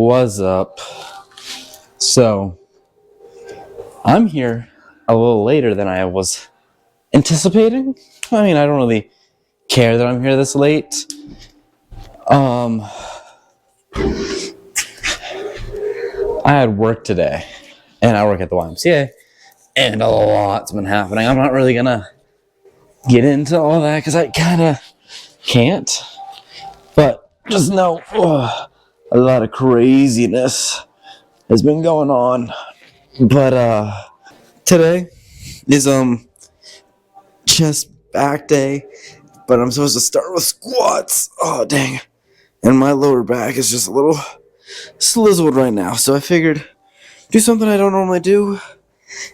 What's up? So, I'm here a little later than I was anticipating. I mean, I don't really care that I'm here this late. I had work today, and I work at the YMCA, and a lot's been happening. I'm not really gonna get into all that because I kind of can't. But just know, a lot of craziness has been going on. But today is chest back day, but I'm supposed to start with squats. Oh dang. And my lower back is just a little slizzled right now. So I figured do something I don't normally do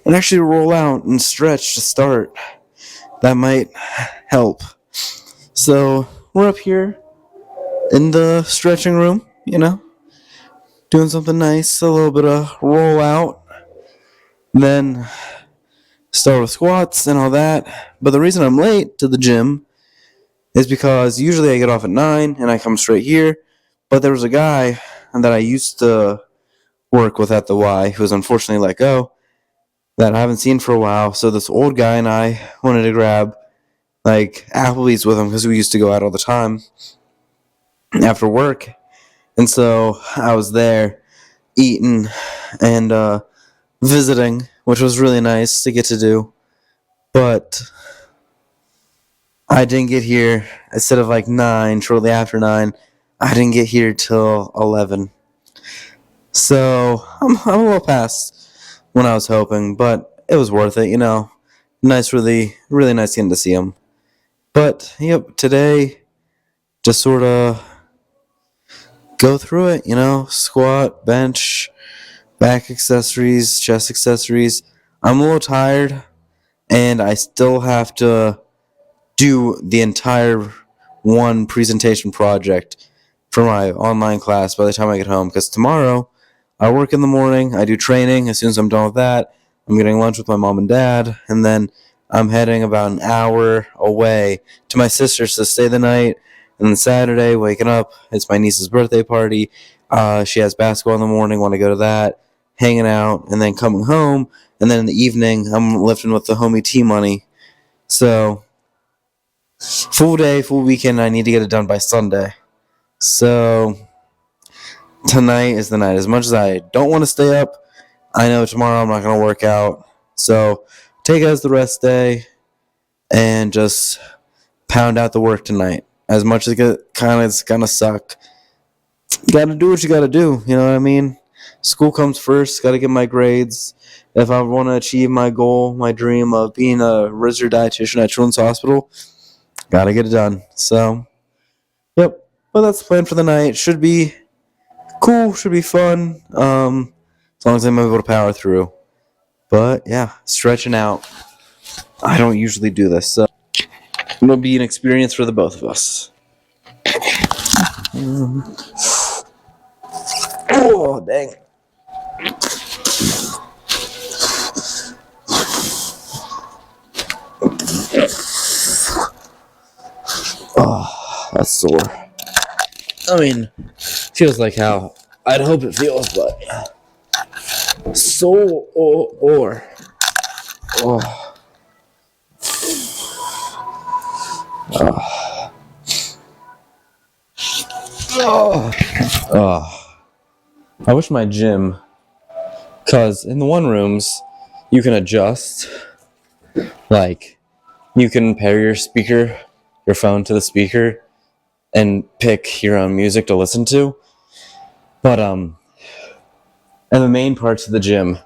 and actually roll out and stretch to start. That might help. So we're up here in the stretching room, doing something nice, a little bit of roll out, then start with squats and all that. But the reason I'm late to the gym is because usually I get off at 9 and I come straight here. But there was a guy that I used to work with at the Y who was unfortunately let go that I haven't seen for a while. So this old guy and I wanted to grab like Applebee's with him because we used to go out all the time after work. And so I was there eating and visiting, which was really nice to get to do. But I didn't get here, instead of like 9, shortly after 9, I didn't get here till 11. So I'm a little past when I was hoping, but it was worth it, Nice, really, really nice getting to see him. But, yep, today, just sort of go through it, squat, bench, back accessories, chest accessories. I'm a little tired, and I still have to do the entire one presentation project for my online class by the time I get home, because tomorrow I work in the morning, I do training. As soon as I'm done with that, I'm getting lunch with my mom and dad, and then I'm heading about an hour away to my sister's to stay the night. And then Saturday, waking up, it's my niece's birthday party. She has basketball in the morning, want to go to that, hanging out, and then coming home. And then in the evening, I'm lifting with the homie T-Money. So, full day, full weekend, I need to get it done by Sunday. So, tonight is the night. As much as I don't want to stay up, I know tomorrow I'm not going to work out. So, take it as the rest day and just pound out the work tonight. As much as it's going to suck, you got to do what you got to do. You know what I mean? School comes first. Got to get my grades. If I want to achieve my goal, my dream of being a registered dietitian at Children's Hospital, got to get it done. So, yep. But that's the plan for the night. Should be cool. Should be fun. As long as I'm able to power through. But, yeah, stretching out. I don't usually do this, so it'll be an experience for the both of us. Oh, dang. Oh, that's sore. I mean, feels like how I'd hope it feels, but sore or oh. I wish my gym, because in the one rooms, you can adjust, like, you can pair your phone to the speaker, and pick your own music to listen to. But, and the main parts of the gym,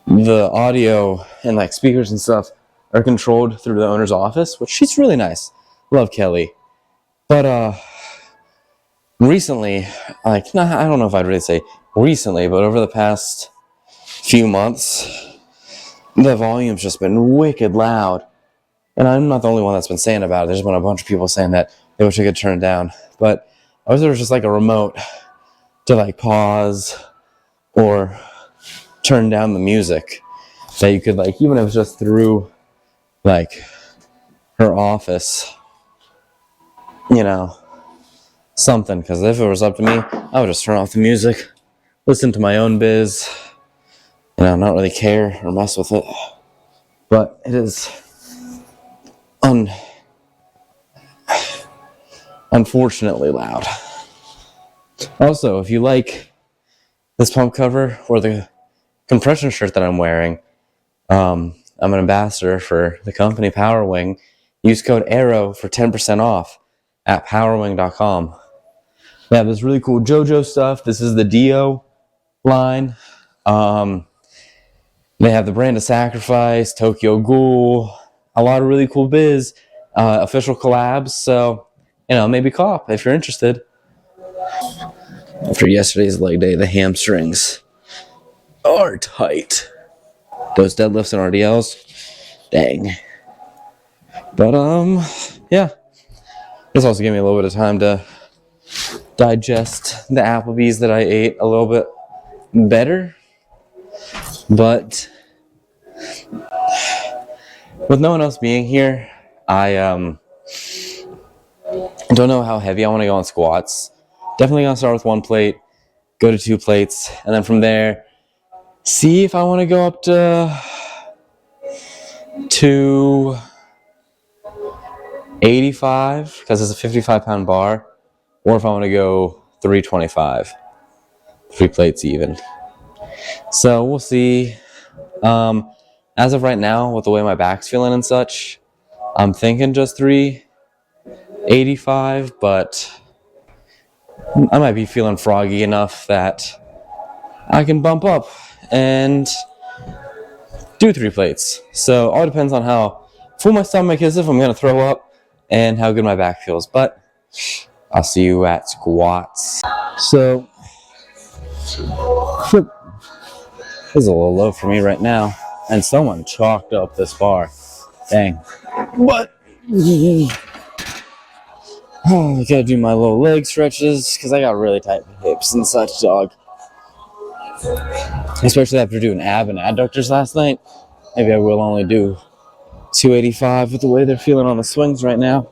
the audio and, like, speakers and stuff are controlled through the owner's office, which she's really nice. Love Kelly. But, recently, I don't know if I'd really say recently, but over the past few months, the volume's just been wicked loud. And I'm not the only one that's been saying about it. There's been a bunch of people saying that they wish I could turn it down. But I wish there was just like a remote to like pause or turn down the music that you could like, even if it was just through like her office, something, because if it was up to me, I would just turn off the music, listen to my own biz, not really care or mess with it. But it is unfortunately loud. Also, if you like this pump cover or the compression shirt that I'm wearing, I'm an ambassador for the company PowerWing. Use code ARROW for 10% off at powerwing.com. They have this really cool JoJo stuff. This is the Dio line. They have the Brand of Sacrifice, Tokyo Ghoul, a lot of really cool biz, official collabs. So, maybe cop if you're interested. After yesterday's leg day, the hamstrings are tight. Those deadlifts and RDLs, dang. But, yeah. This also gave me a little bit of time to digest the Applebee's that I ate a little bit better. But with no one else being here, I don't know how heavy I want to go on squats. Definitely going to start with 1 plate, go to 2 plates, and then from there, see if I want to go up to 285, because it's a 55-pound bar, or if I want to go 325, 3 plates even. So we'll see. As of right now, with the way my back's feeling and such, I'm thinking just 385, but I might be feeling froggy enough that I can bump up and do 3 plates. So all depends on how full my stomach is, if I'm going to throw up, and how good my back feels. But I'll see you at squats. So this is a little low for me right now, and someone chalked up this bar. Dang. But I gotta do my little leg stretches because I got really tight hips and such, dog. Especially after doing ab and adductors last night. Maybe I will only do 285 with the way they're feeling on the swings right now.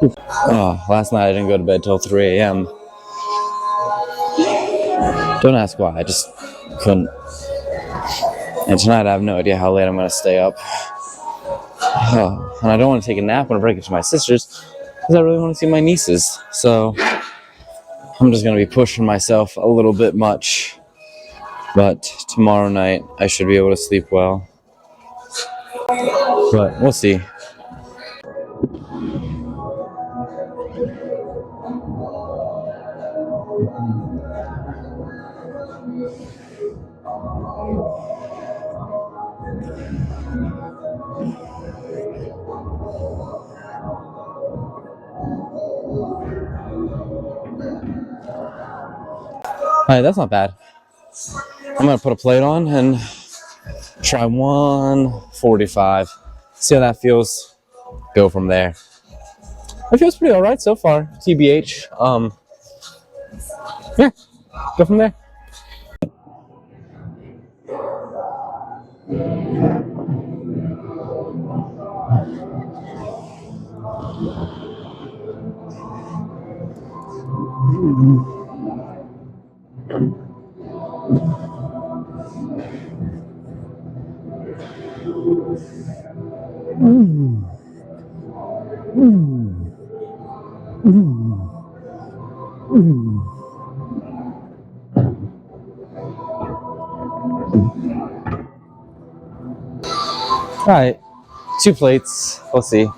Oh, last night I didn't go to bed till 3 a.m. Don't ask why, I just couldn't. And tonight I have no idea how late I'm going to stay up. Oh, and I don't want to take a nap when I break it to my sisters, because I really want to see my nieces. So I'm just going to be pushing myself a little bit much. But tomorrow night I should be able to sleep well. But we'll see. Alright, that's not bad. I'm going to put a plate on and try 145. See how that feels. Go from there. It feels pretty alright so far. TBH. Yeah, go from there. Alright, 2 plates. We'll see.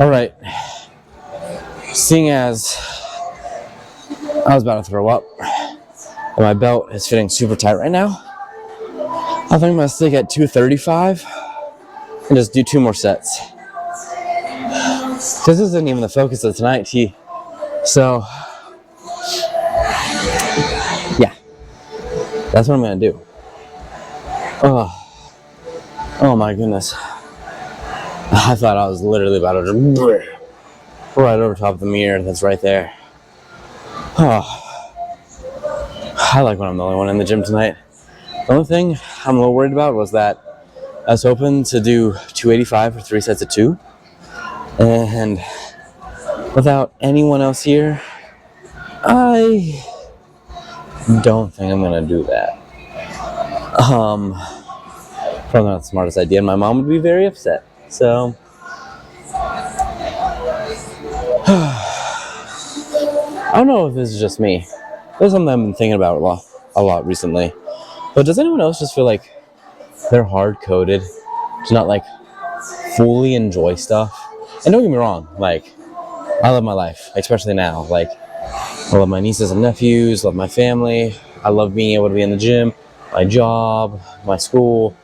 Alright. Seeing as I was about to throw up, and my belt is fitting super tight right now, I think I'm going to stick at 235. and just do 2 more sets. Because this isn't even the focus of tonight, T. So, yeah, that's what I'm gonna do. Oh my goodness. I thought I was literally about to just right over top of the mirror that's right there. Oh, I like when I'm the only one in the gym tonight. The only thing I'm a little worried about was that I was hoping to do 285 for 3 sets of 2. And without anyone else here, I don't think I'm gonna do that. Probably not the smartest idea, and my mom would be very upset. So, I don't know if this is just me. This is something I've been thinking about a lot recently. But does anyone else just feel like they're hard-coded to not, like, fully enjoy stuff? And don't get me wrong, like, I love my life, especially now. Like, I love my nieces and nephews, love my family. I love being able to be in the gym, my job, my school.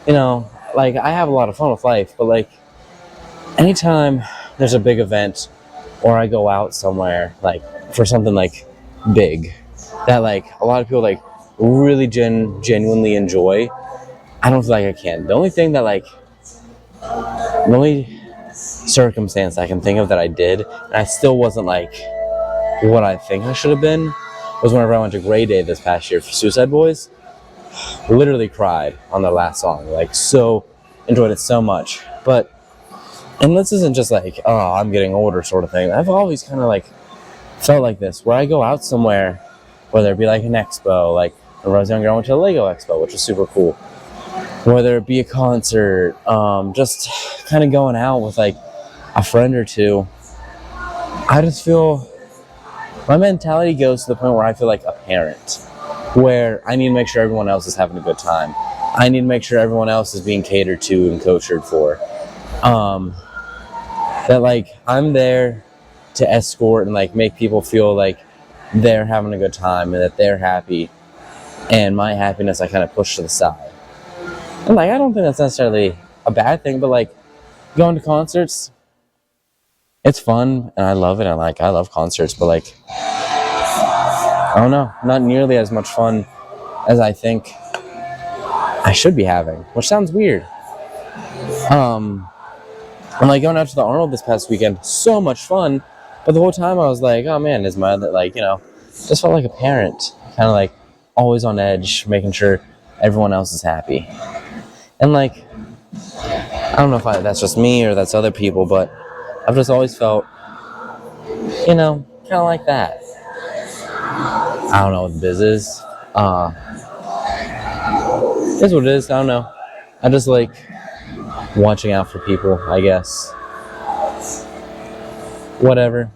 You know, like, I have a lot of fun with life, but, like, anytime there's a big event or I go out somewhere, like, for something, like, big that, like, a lot of people, like, really genuinely enjoy, I don't feel like I can. The only thing that, like, the only circumstance I can think of that I did, and I still wasn't, like, what I think I should have been, was whenever I went to Grey Day this past year for Suicide Boys. Literally cried on their last song, like, so enjoyed it so much. But, and this isn't just like, oh, I'm getting older sort of thing. I've always kind of, like, felt like this, where I go out somewhere, whether it be like an expo, like when I was younger I went to a Lego expo, which was super cool, whether it be a concert, just kind of going out with like a friend or two. I just feel my mentality goes to the point where I feel like a parent, where I need to make sure everyone else is having a good time. I need to make sure everyone else is being catered to and koshered for. That, like, I'm there to escort and, like, make people feel like they're having a good time and that they're happy, and my happiness I kind of push to the side. And, like, I don't think that's necessarily a bad thing, but, like, going to concerts, it's fun and I love it, and, like, I love concerts, but, like, I don't know, not nearly as much fun as I think I should be having, which sounds weird. And, like, going out to the Arnold this past weekend, so much fun, but the whole time I was like, oh man, is my, like, you know, just felt like a parent, kind of like always on edge, making sure everyone else is happy. And, like, I don't know if that's just me or that's other people, but I've just always felt, you know, kind of like that. I don't know what the biz is. It's what it is. I don't know. I just like watching out for people, I guess. Whatever,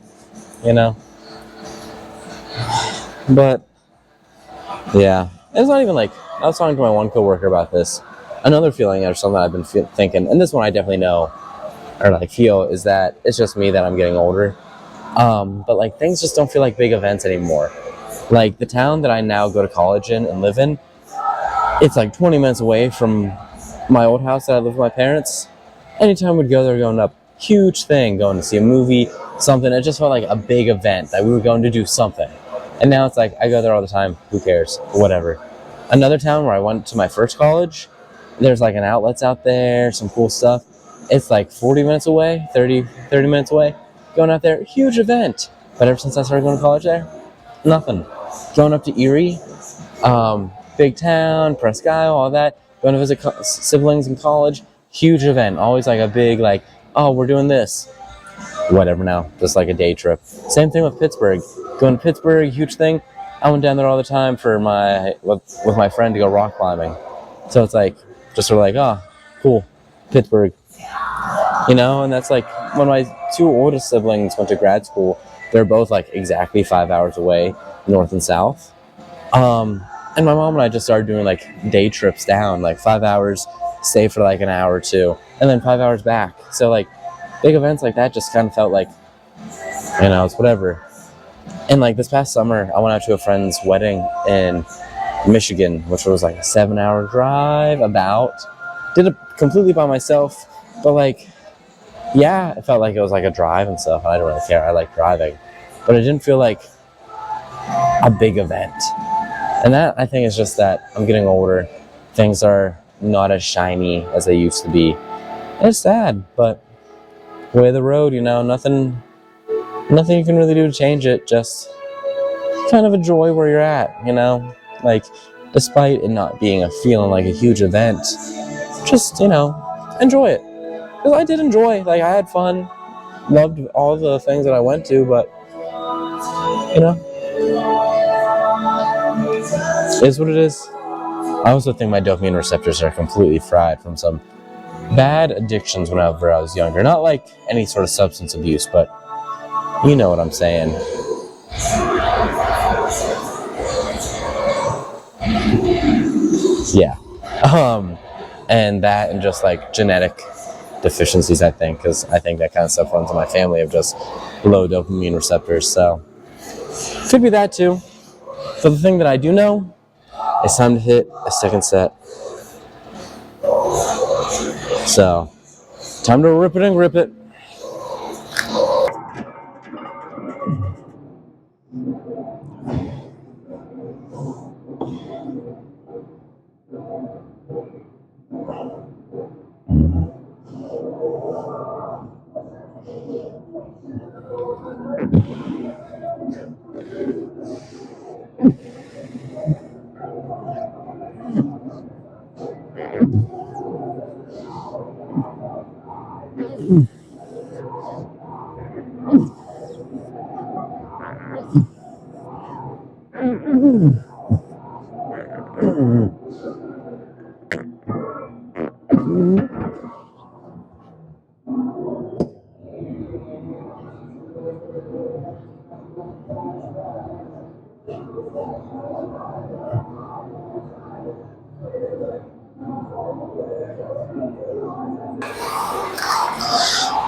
you know. But yeah, it's not even like, I was talking to my one coworker about this. Another feeling or something I've been thinking, and this one I definitely know or like feel, is that it's just me that I'm getting older. But like things just don't feel like big events anymore. Like the town that I now go to college in and live in, it's like 20 minutes away from my old house that I lived with my parents. Anytime we'd go there, going up, huge thing, going to see a movie, something. It just felt like a big event that we were going to do something. And now it's like I go there all the time. Who cares? Whatever. Another town where I went to my first college, there's like an outlets out there, some cool stuff. It's like 40 minutes away, 30 minutes away. Going out there, huge event. But ever since I started going to college there, nothing. Going up to Erie, big town, Presque Isle, all that. Going to visit siblings in college, huge event. Always like a big, like, oh, we're doing this. Whatever now, just like a day trip. Same thing with Pittsburgh. Going to Pittsburgh, huge thing. I went down there all the time for with my friend to go rock climbing. So it's like, just sort of like, oh, cool, Pittsburgh. You know, and that's like, when my two oldest siblings went to grad school, they're both like exactly 5 hours away, north and south. And my mom and I just started doing like day trips down, like 5 hours, stay for like an hour or two, and then 5 hours back. So like big events like that just kind of felt like, you know, it's whatever. And like this past summer, I went out to a friend's wedding in Michigan, which was like a 7-hour drive about. Did it completely by myself, but like, yeah, it felt like it was like a drive and stuff. I don't really care. I like driving, but it didn't feel like a big event. And that, I think, is just that I'm getting older. Things are not as shiny as they used to be. It's sad, but way of the road, nothing you can really do to change it. Just kind of enjoy where you're at, like, despite it not being a feeling like a huge event, just, enjoy it. Because I did enjoy, like, I had fun, loved all the things that I went to, but, it is what it is. I also think my dopamine receptors are completely fried from some bad addictions whenever I was younger. Not like any sort of substance abuse, but you know what I'm saying. Yeah. And that and just like genetic deficiencies, I think, because I think that kind of stuff runs in my family of just low dopamine receptors. So could be that too. But the thing that I do know, it's time to hit a second set. So, time to rip it and grip it.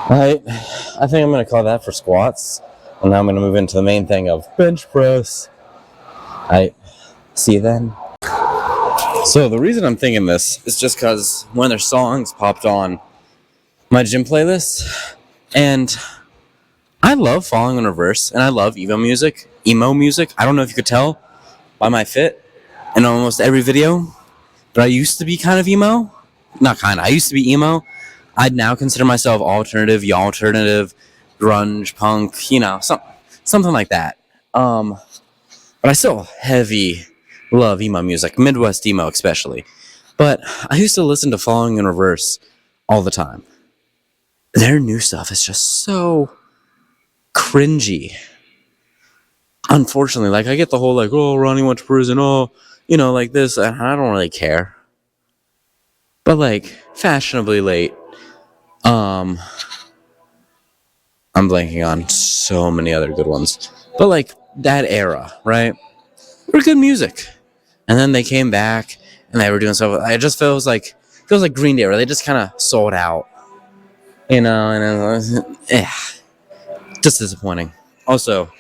Alright, I think I'm going to call that for squats. And now I'm going to move into the main thing of bench press. Alright, see you then. So the reason I'm thinking this is just because one of their songs popped on my gym playlist. And I love Falling in Reverse, and I love emo music. I don't know if you could tell by my fit in almost every video, but I used to be kind of emo. Not kind of, I used to be emo. I'd now consider myself alternative, grunge, punk, something like that. But I still heavy love emo music, Midwest emo especially. But I used to listen to Falling in Reverse all the time. Their new stuff is just so cringy. Unfortunately, like I get the whole like, oh, Ronnie went to prison, like this, and I don't really care. But like fashionably late, I'm blanking on so many other good ones. But like that era, right? Were good music. And then they came back and they were doing stuff. It just feels like Green Day, where they just kind of sold out. And just disappointing. Also,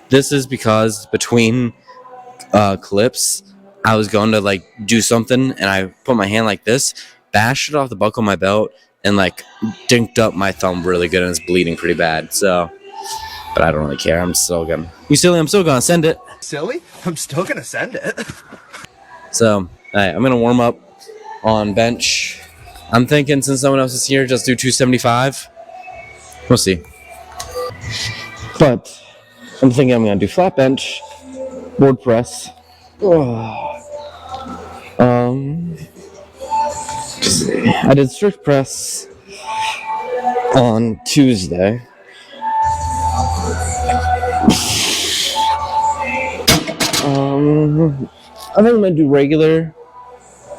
this is because between clips, I was going to like do something and I put my hand like this, bashed it off the buckle of my belt, and like dinked up my thumb really good, and it's bleeding pretty bad. So, but I don't really care. I'm still gonna send it. Silly? I'm still gonna send it. So, alright, I'm gonna warm up on bench. I'm thinking since someone else is here, just do 275. We'll see. But I'm thinking I'm gonna do flat bench, board press. I did strict press on Tuesday. I think I'm gonna do regular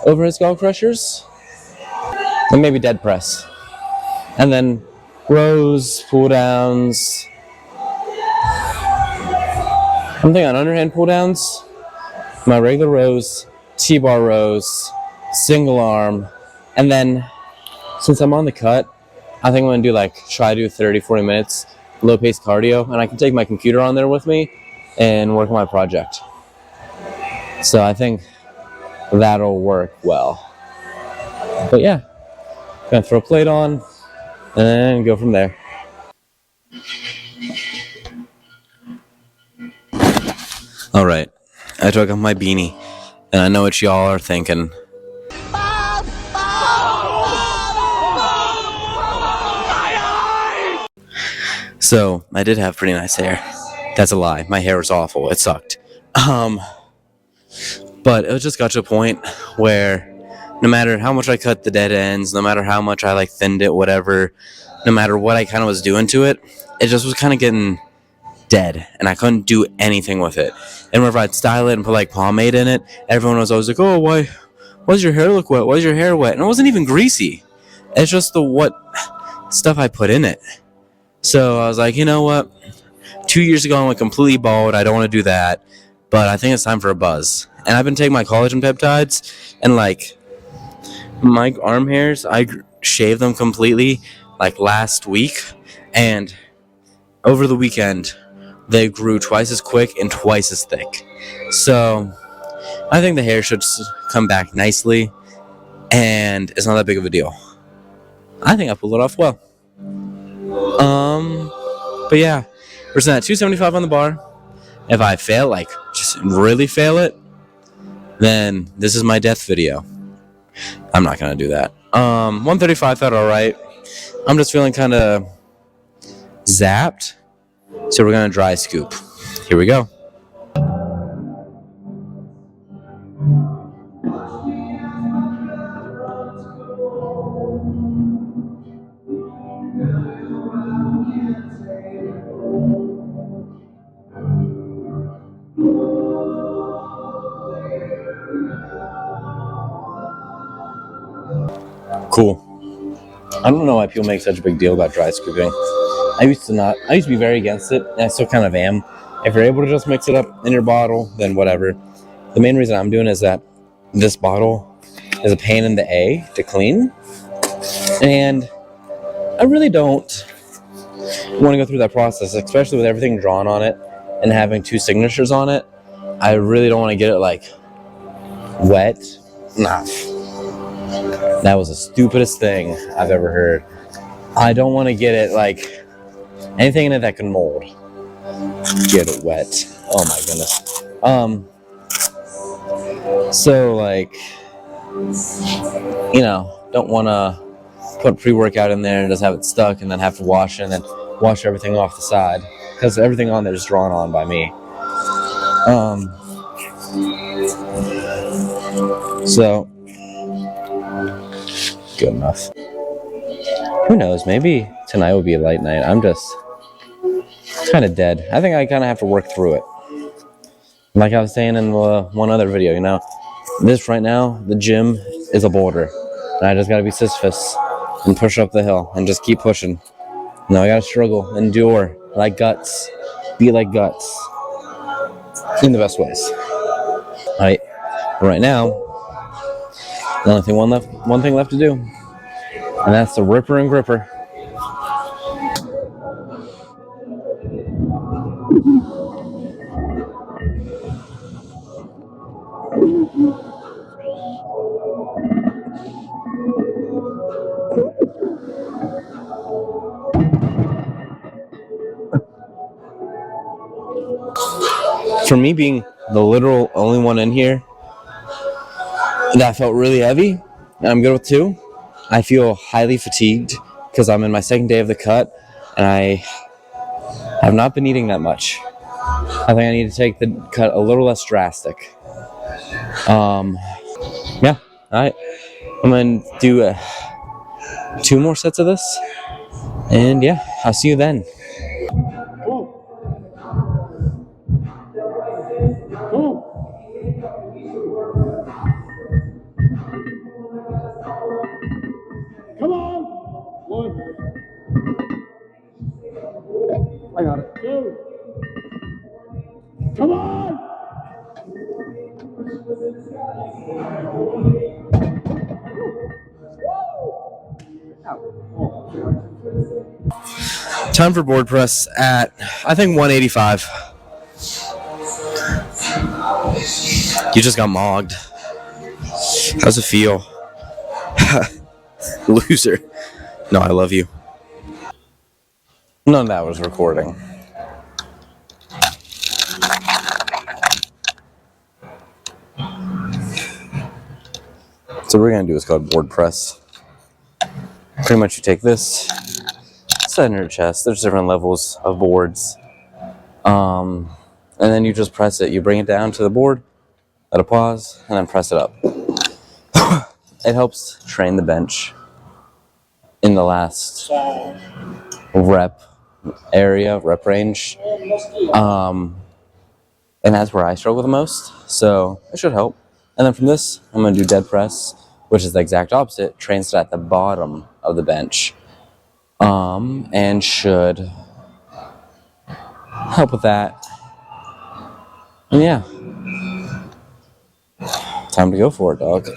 overhead skull crushers and maybe dead press, and then rows, pull downs. I'm thinking on underhand pull downs, my regular rows, T-bar rows, single arm, and then since I'm on the cut, I think I'm gonna try to do 30-40 minutes low pace cardio, and I can take my computer on there with me and work on my project. So I think that'll work well. But yeah, Gonna throw a plate on and go from there. All right, I took off my beanie, and I know what y'all are thinking. So I did have pretty nice hair. That's a lie. My hair was awful. It sucked. But it just got to a point where no matter how much I cut the dead ends, no matter how much I like thinned it, whatever, no matter what I kind of was doing to it, it just was kind of getting dead, and I couldn't do anything with it. And whenever I'd style it and put like pomade in it, everyone was always like, "Oh, why does your hair look wet? Why is your hair wet?" And it wasn't even greasy. It's just the what stuff I put in it. So I was like, you know what? 2 years ago I went completely bald. I don't want to do that, but I think it's time for a buzz. And I've been taking my collagen peptides, and like my arm hairs, I shaved them completely like last week, and over the weekend they grew twice as quick and twice as thick. So I think the hair should come back nicely, and it's not that big of a deal. I think I pulled it off well. But yeah, we're sitting at 275 on the bar. If I fail, like just really fail it, then this is my death video. I'm not gonna do that. 135 felt all right. I'm just feeling kind of zapped, so we're gonna dry scoop. Here we go. Cool. I don't know why people make such a big deal about dry scooping. I used to be very against it, and I still kind of am. If you're able to just mix it up in your bottle, then whatever. The main reason I'm doing is that this bottle is a pain in the A to clean, and I really don't want to go through that process, especially with everything drawn on it and having 2 signatures on it. I really don't want to get it like wet. Nah. That was the stupidest thing I've ever heard. I don't want to get it like anything in it that can mold. Get it wet. Oh my goodness. So like, you know, don't want to put pre-workout in there and just have it stuck and then have to wash it and then wash everything off the side, because everything on there is drawn on by me. So good enough. Who knows? Maybe tonight will be a light night. I'm just kind of dead. I think I kind of have to work through it. Like I was saying in one other video, you know, this right now, the gym is a boulder, and I just gotta be Sisyphus and push up the hill and just keep pushing. Now I gotta struggle, endure like guts, be like guts in the best ways. All right, right now. The only thing one thing left to do, and that's the ripper and gripper. For me being the literal only one in here, that felt really heavy, and I'm good with 2. I feel highly fatigued because I'm in my 2nd day of the cut, and I have not been eating that much. I think I need to take the cut a little less drastic. Yeah, alright. I'm gonna do 2 more sets of this, and yeah, I'll see you then. Come on! 1. I got it. 2. Come on! Time for board press at, I think, 185. You just got mogged. How's it feel? Loser. No, I love you. None of that was recording. So what we're going to do is called board press. Pretty much you take this, set it in your chest. There's different levels of boards. And then you just press it. You bring it down to the board, let it pause, and then press it up. It helps train the bench in the last rep range. And that's where I struggle the most. So it should help. And then from this, I'm going to do dead press, which is the exact opposite. Trains it at the bottom of the bench. And should help with that. And yeah. Time to go for it, dog.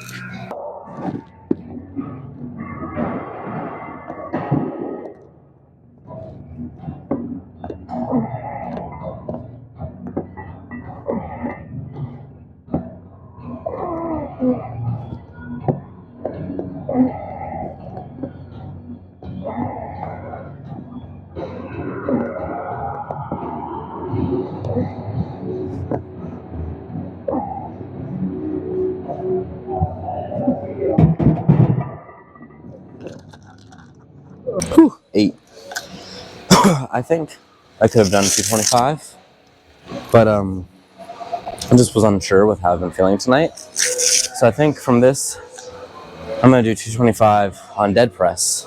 Whew, 8. I think I could have done 225, but I just was unsure with how I've been feeling tonight. So I think from this, I'm gonna do 225 on dead press,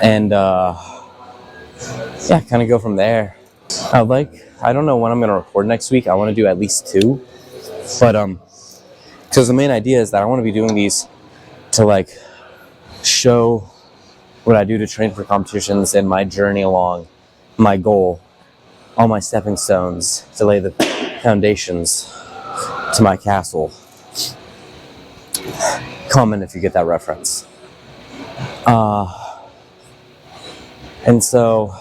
and yeah, kind of go from there. I don't know when I'm gonna record next week. I want to do at least 2, but because the main idea is that I want to be doing these to like show what I do to train for competitions and my journey along my goal, all my stepping stones to lay the foundations to my castle. Comment if you get that reference. And so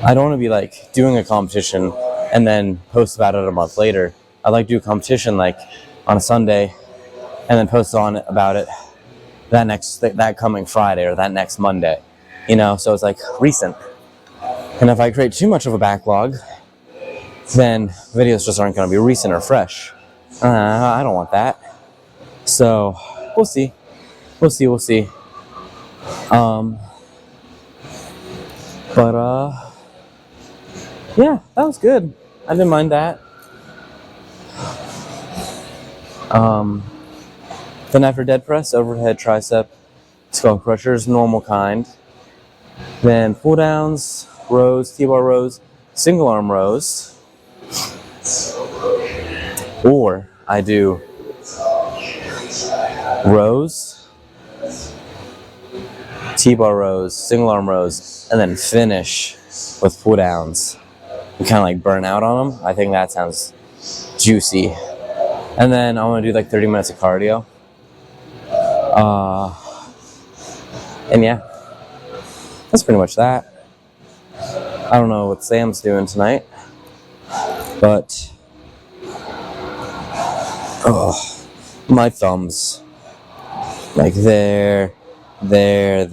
I don't want to be like doing a competition and then post about it a month later. I like to do a competition like on a Sunday and then post on about it that coming Friday or that next Monday, you know, so it's like recent. And if I create too much of a backlog, then videos just aren't going to be recent or fresh. I don't want that. So we'll see. Yeah, that was good. I didn't mind that. Then after dead press, overhead tricep, skull crushers, normal kind. Then pull downs, rows, T-bar rows, single arm rows. Or I do rows, T-bar rows, single arm rows, and then finish with pull downs. And kind of like burn out on them. I think that sounds juicy. And then I want to do like 30 minutes of cardio. And yeah, that's pretty much that. I don't know what Sam's doing tonight, but my thumbs, like there, there,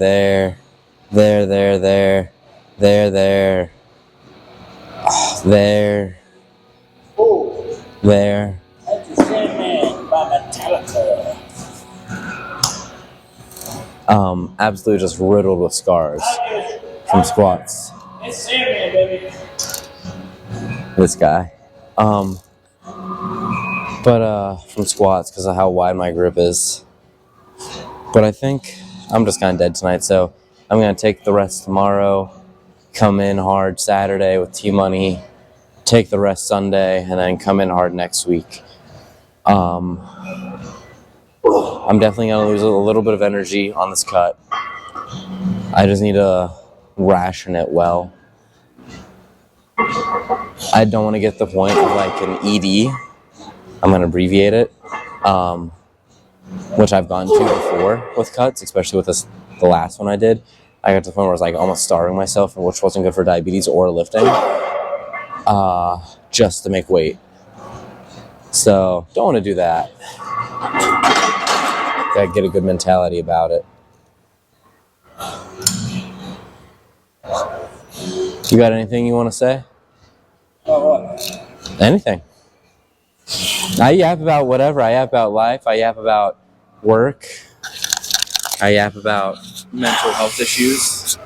That's the Sandman by Metallica. Absolutely just riddled with scars from squats. It's Sandman, baby. This guy. But from squats because of how wide my grip is. But I think I'm just kind of dead tonight, so I'm going to take the rest tomorrow, come in hard Saturday with T-Money, take the rest Sunday, and then come in hard next week. I'm definitely going to lose a little bit of energy on this cut. I just need to ration it well. I don't want to get to the point of like an ED. I'm going to abbreviate it, which I've gone to before with cuts, especially with the last one I did. I got to the point where I was like almost starving myself, which wasn't good for diabetes or lifting, just to make weight. So don't want to do that. Gotta get a good mentality about it. You got anything you want to say? What? Anything. I yap about whatever. I yap about life. I yap about work. I yap about mental health issues.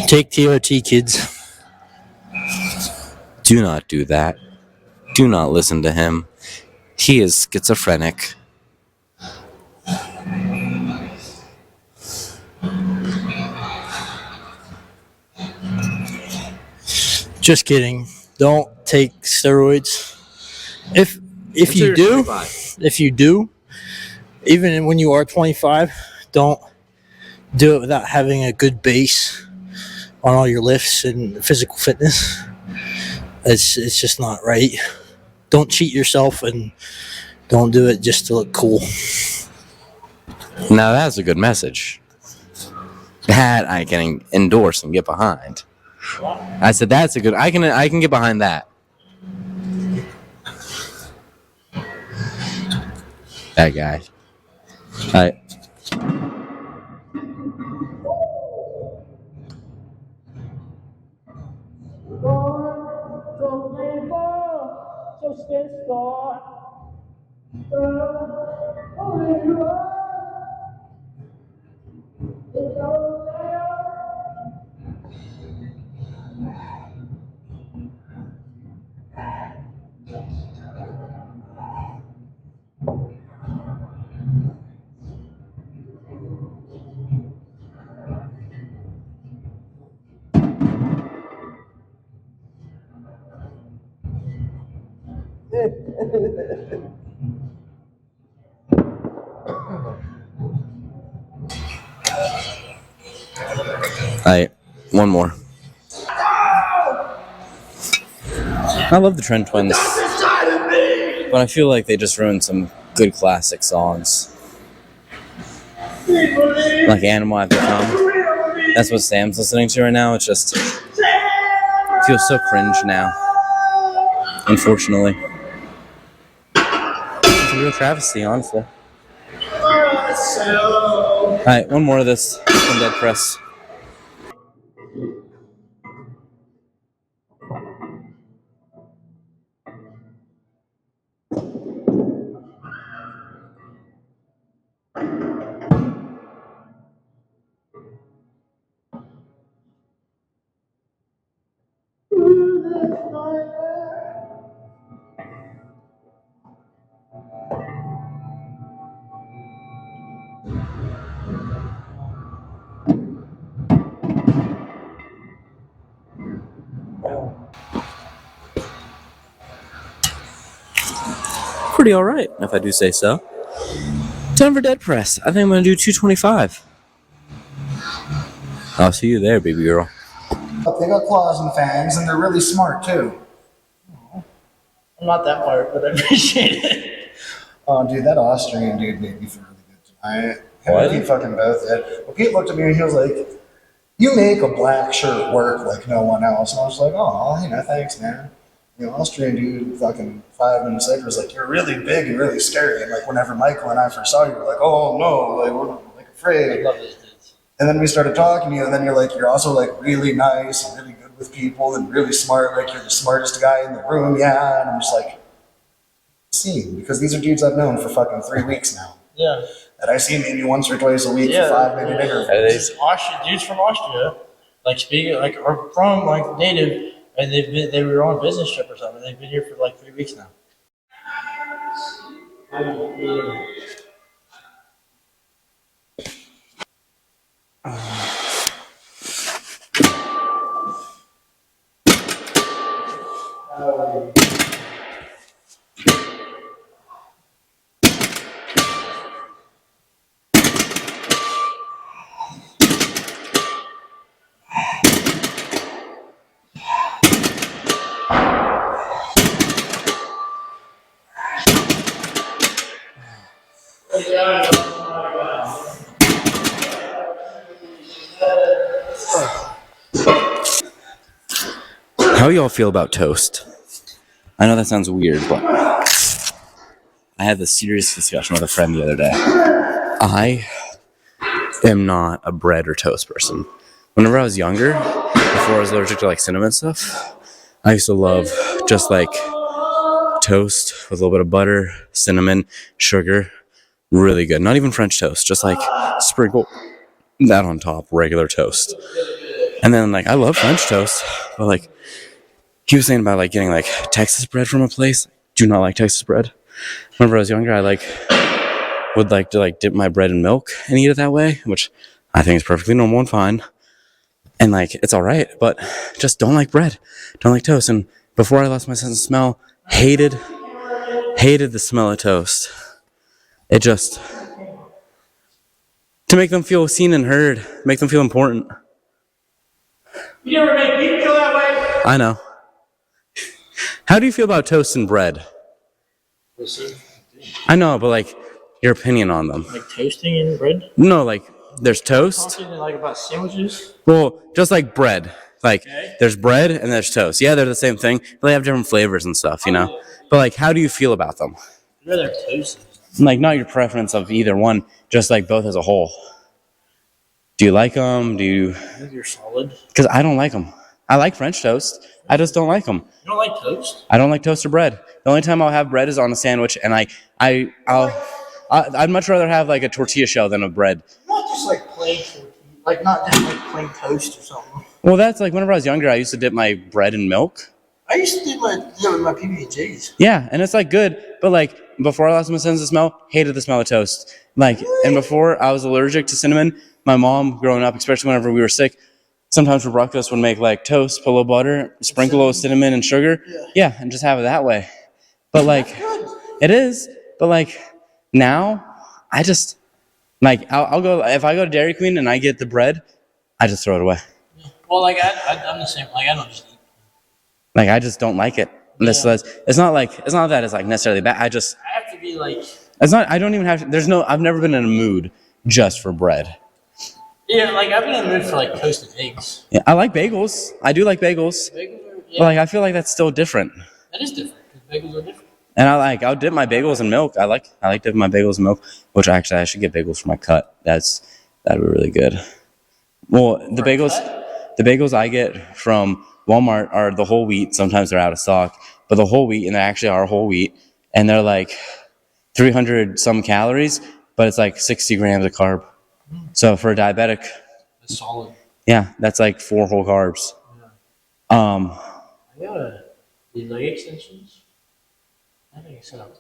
Take TRT, kids. Do not do that. Do not listen to him. He is schizophrenic. Just kidding. Don't take steroids. If you do, even when you are 25, don't do it without having a good base on all your lifts and physical fitness. It's just not right. Don't cheat yourself and don't do it just to look cool. Now that's a good message. That I can endorse and get behind. I said that's a good. I can get behind that. That guy. All right. All right. One more. I love the Trent Twins, but I feel like they just ruined some good classic songs, like "Animal I've Become." That's what Sam's listening to right now. It feels so cringe now. Unfortunately, it's a real travesty, honestly. All right, one more of this from Dead Press. Pretty all right, if I do say so. Denver Dead Press. I think I'm gonna do 225. I'll see you there, baby girl. They got claws and fangs, and they're really smart too. I'm not that part, but I appreciate it. Oh, dude, that Austrian dude made me feel really good tonight. Him What? and Pete fucking both did. Well, Pete looked at me and he was like, "You make a black shirt work like no one else." And I was like, "Oh, thanks, man." You know, Austrian dude, fucking 5 minutes later, was like, "You're really big and really scary." And like, whenever Michael and I first saw you, we were like, "Oh no, like we're like afraid." Love these dudes. And then we started talking to you, and then you're like, you're also like really nice and really good with people and really smart. Like you're the smartest guy in the room, yeah. And I'm just like, seen, because these are dudes I've known for fucking 3 weeks now. Yeah. That I see maybe once or twice a week for 5 minute interviews. These dudes from Austria, like speaking, like are from like native, and they were on a business trip or something. They've been here for like 3 weeks now. How y'all feel about toast? I know that sounds weird, but I had this serious discussion with a friend the other day. I am not a bread or toast person. Whenever I was younger, before I was allergic to like cinnamon stuff, I used to love just like toast with a little bit of butter, cinnamon, sugar. Really good. Not even French toast, just like sprinkle that on top, regular toast. And then like I love French toast, but like he was saying about like getting like Texas bread from a place. Do not like Texas bread. Whenever I was younger, I would like to like dip my bread in milk and eat it that way, which I think is perfectly normal and fine. And like it's all right, but just don't like bread, don't like toast. And before I lost my sense of smell, hated the smell of toast. It just to make them feel seen and heard, make them feel important. You never make me feel that way. I know. How do you feel about toast and bread? I know, but like your opinion on them. Like toasting and bread? No, like there's toast. Talking like about sandwiches? Well, just like bread. Like there's bread and there's toast. Yeah, they're the same thing, but they have different flavors and stuff, you know? But like how do you feel about them? I'd rather toast. Like not your preference of either one, just like both as a whole. Do you like them? Do you? I think you're solid. Because I don't like them. I like French toast. I just don't like them. You don't like toast? I don't like toast or bread. The only time I'll have bread is on a sandwich, and I'd much rather have like a tortilla shell than a bread. Not just like plain tortilla, like not just like plain toast or something. Well, that's like whenever I was younger, I used to dip my bread in milk. I used to do my PB&Js. Yeah, and it's like good, but like before I lost my sense of smell, hated the smell of toast. Like, and before I was allergic to cinnamon, my mom growing up, especially whenever we were sick, sometimes for breakfast would make like toast, put a little butter, sprinkle a little cinnamon and sugar. Yeah, and just have it that way. But like, it is. But like now, I just like I'll go if I go to Dairy Queen and I get the bread, I just throw it away. Well, like I'm the same. Like I don't just eat. Like I just don't like it. It's not that it's like necessarily bad. I have to be like. It's not. I don't even have to. I've never been in a mood just for bread. Yeah, like I've been in the mood for like toasted eggs. Yeah, I like bagels. I do like bagels. But like I feel like that's still different. That is different because bagels are different. And I'll dip my bagels in milk. I like dipping my bagels in milk, which actually I should get bagels for my cut. That'd be really good. Well, the bagels I get from Walmart are the whole wheat. Sometimes they're out of stock, but the whole wheat, and they actually are whole wheat, and they're like 300 some calories, but it's like 60 grams of carb. So for a diabetic, That's solid. yeah, that's like 4 whole carbs. I gotta these leg extensions. I think it's set up.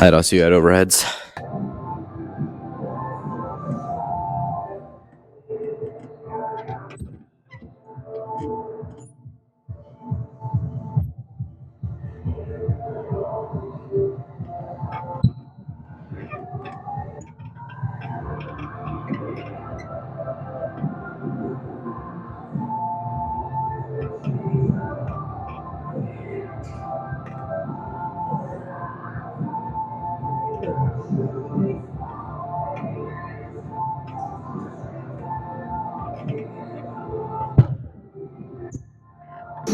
I'll see you at overheads.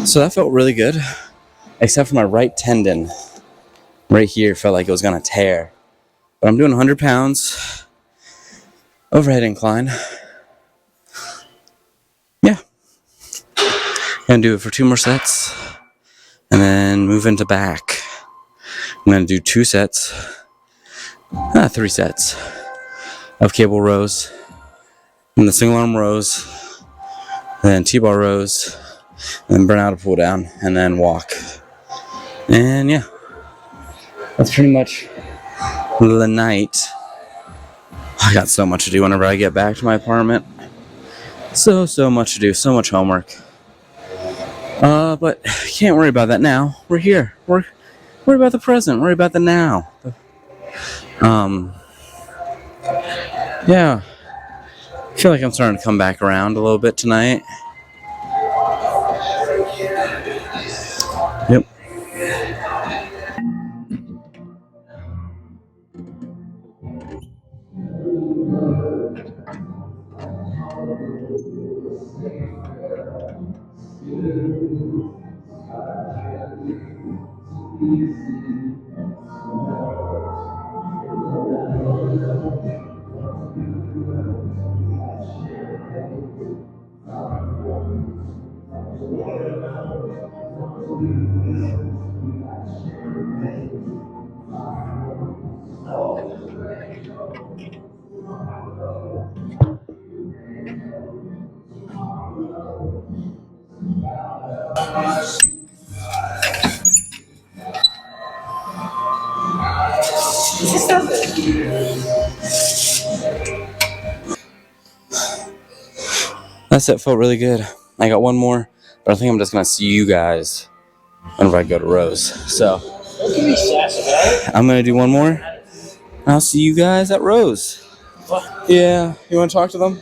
So that felt really good, except for my right tendon. Right here felt like it was gonna tear. But I'm doing 100 pounds overhead incline. Yeah. Gonna do it for 2 more sets and then move into back. I'm gonna do 2 sets, 3 sets of cable rows, and the single arm rows, then T-bar rows, and then burn out a pull down, and then walk. And yeah, that's pretty much the night. I got so much to do whenever I get back to my apartment. So much to do, so much homework. But can't worry about that now. We're here. Worry about the present. Worry about the now. Yeah. I feel like I'm starting to come back around a little bit tonight. Yep. That set felt really good. I got one more, but I think I'm just gonna see you guys whenever I go to Rose. So Don't give me sass about it. I'm gonna do one more. I'll see you guys at Rose. What? Yeah, you want to talk to them?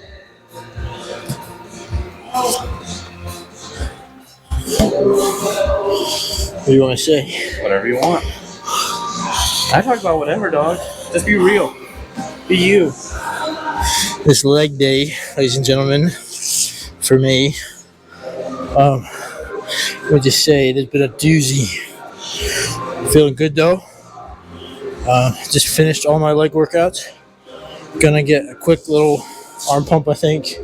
What do you want to say? Whatever you want. I talk about whatever, dog. Just be real. Be you. This leg day, ladies and gentlemen, for me, let me just say it has been a doozy. Feeling good though. Just finished all my leg workouts. Gonna get a quick little arm pump, I think.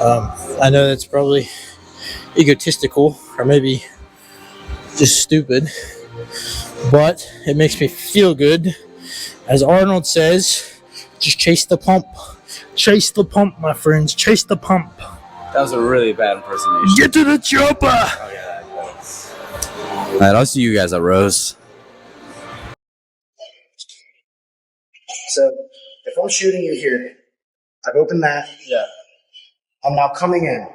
I know that's probably egotistical or maybe just stupid, but it makes me feel good. As Arnold says, just chase the pump. Chase the pump, my friends. Chase the pump. That was a really bad impersonation. Get to the chopper! All right, I'll see you guys at Rose. So if I'm shooting you here, I've opened that. Yeah. I'm now coming in.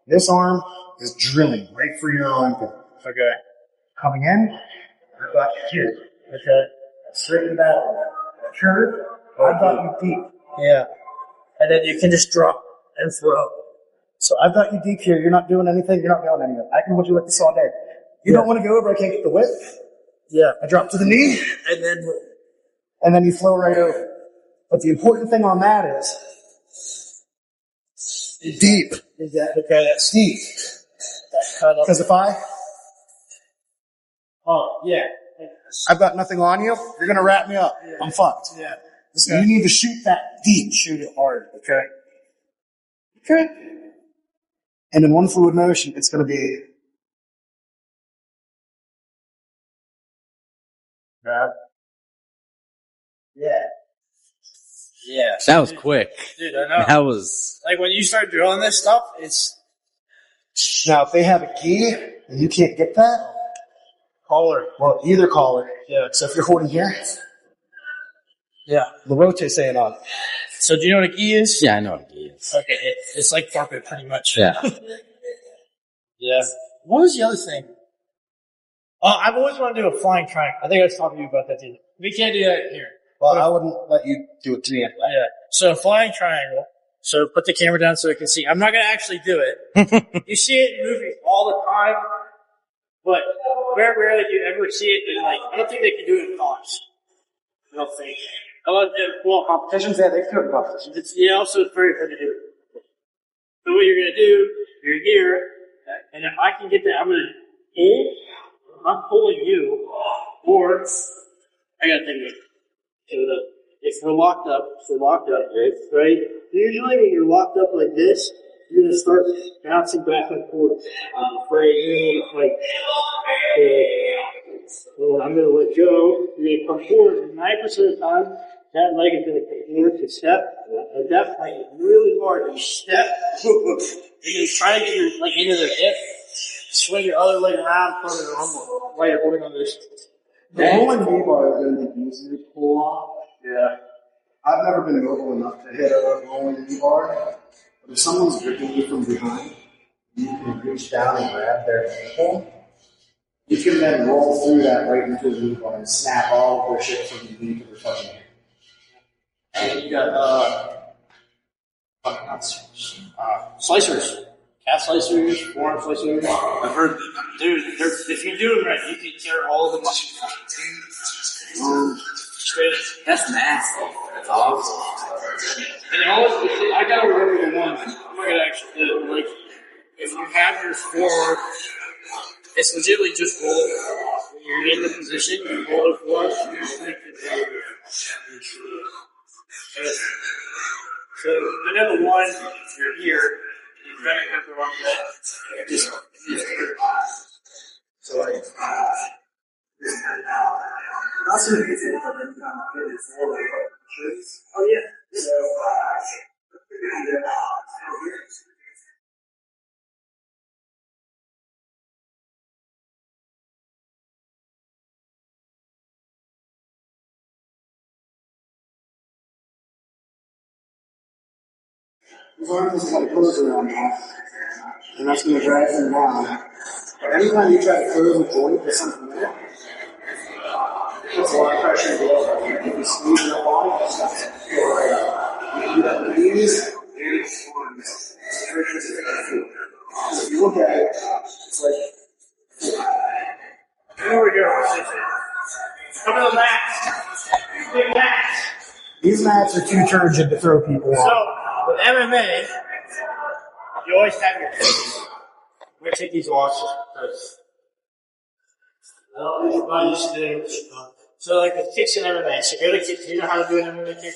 This arm is drilling right for your armpit. Okay. Coming in, I've got you here. Okay. Straighten that curve. I've got you deep. Yeah. And then you can just drop and throw. So I've got you deep here. You're not doing anything. You're not going anywhere. I can hold you like this all day. You don't want to go over. I can't get the width. Yeah. I drop to the knee, And then you flow right over. But the important thing on that is deep. is that okay? That's Deep. kind of. Because if Oh yeah. I've got nothing on you, you're going to wrap me up. Yeah. I'm fucked. Yeah. So you need to shoot that deep. Shoot it hard. Okay. Okay. And in one fluid motion, it's going to be Grab. Yeah. Yeah. That was quick. Dude, I know. That was. Like when you start drilling this stuff, it's now if they have a key and you can't get that, collar. well, either collar. Yeah. So if you're holding here, Yeah. the rotate saying on. So do you know what a key is? Yeah, I know what it is. Okay. It's like carpet, pretty much. Yeah. Yeah. What was the other thing? I've always wanted to do a flying triangle. I think I was talking to you about that too. We can't do that here. Well, I wouldn't let you do it to me anyway. Yeah. So flying triangle. So put the camera down so we can see. I'm not going to actually do it. You see it in movies all the time, but very rarely do you ever see it. And like, I don't think they can do it in cars. I don't think. I love the well competitions. Yeah, they could do competitions. It's also it's very hard to do. So what you're going to do, you're here, and if I can get that, I'm going to pull. I'm pulling you, or I got to think of it. If we're locked up, right? Usually when you're locked up like this, you're going to start bouncing back and forth. Right? You're going to I'm going to let go. You're going to come forward. And 9% of the time, that leg is going to continue to step. And definitely really hard. You step. You're going to try to get your leg into the hip. Swing your other leg around, put it on while you're holding on this. The rolling knee bar is going to be easier to pull off. Yeah. I've never been mobile enough to hit a rolling knee bar, but if someone's gripping you from behind, you can reach down and grab their ankle. You can then roll through that right into a knee bar and snap all of their shit from the knee to their fucking hand. And you got slicers, calf slicers, forearm slicers. I've heard, dude. If you do it right, you can tear all the muscles. Straight. That's nasty. That's awesome. And always, I gotta remember the one. I'm not gonna actually like. If you have your forearm, it's legitimately just roll. When you're in the position, you roll it forward. So another one, you're here. You try to come around that. Just so like. Also, you can say that every time I hit it forward, Oh yeah. so, as long as it's got a close around now, and that's going to drag them down. But anytime you try to close a joint with something in it, puts a lot of pressure in the elbow. If you squeeze your body, it stops it. You can do that with knees and arms. It's very easy to do. So if you look at it, it's like, Here we go. Come to the mat. Big mat. these mats are too turgid to throw people So on. with MMA, you always have your kicks. I'm gonna take these off because I used to do. So like the kicks in MMA. So you're gonna kick. Do you know how to do an MMA kick?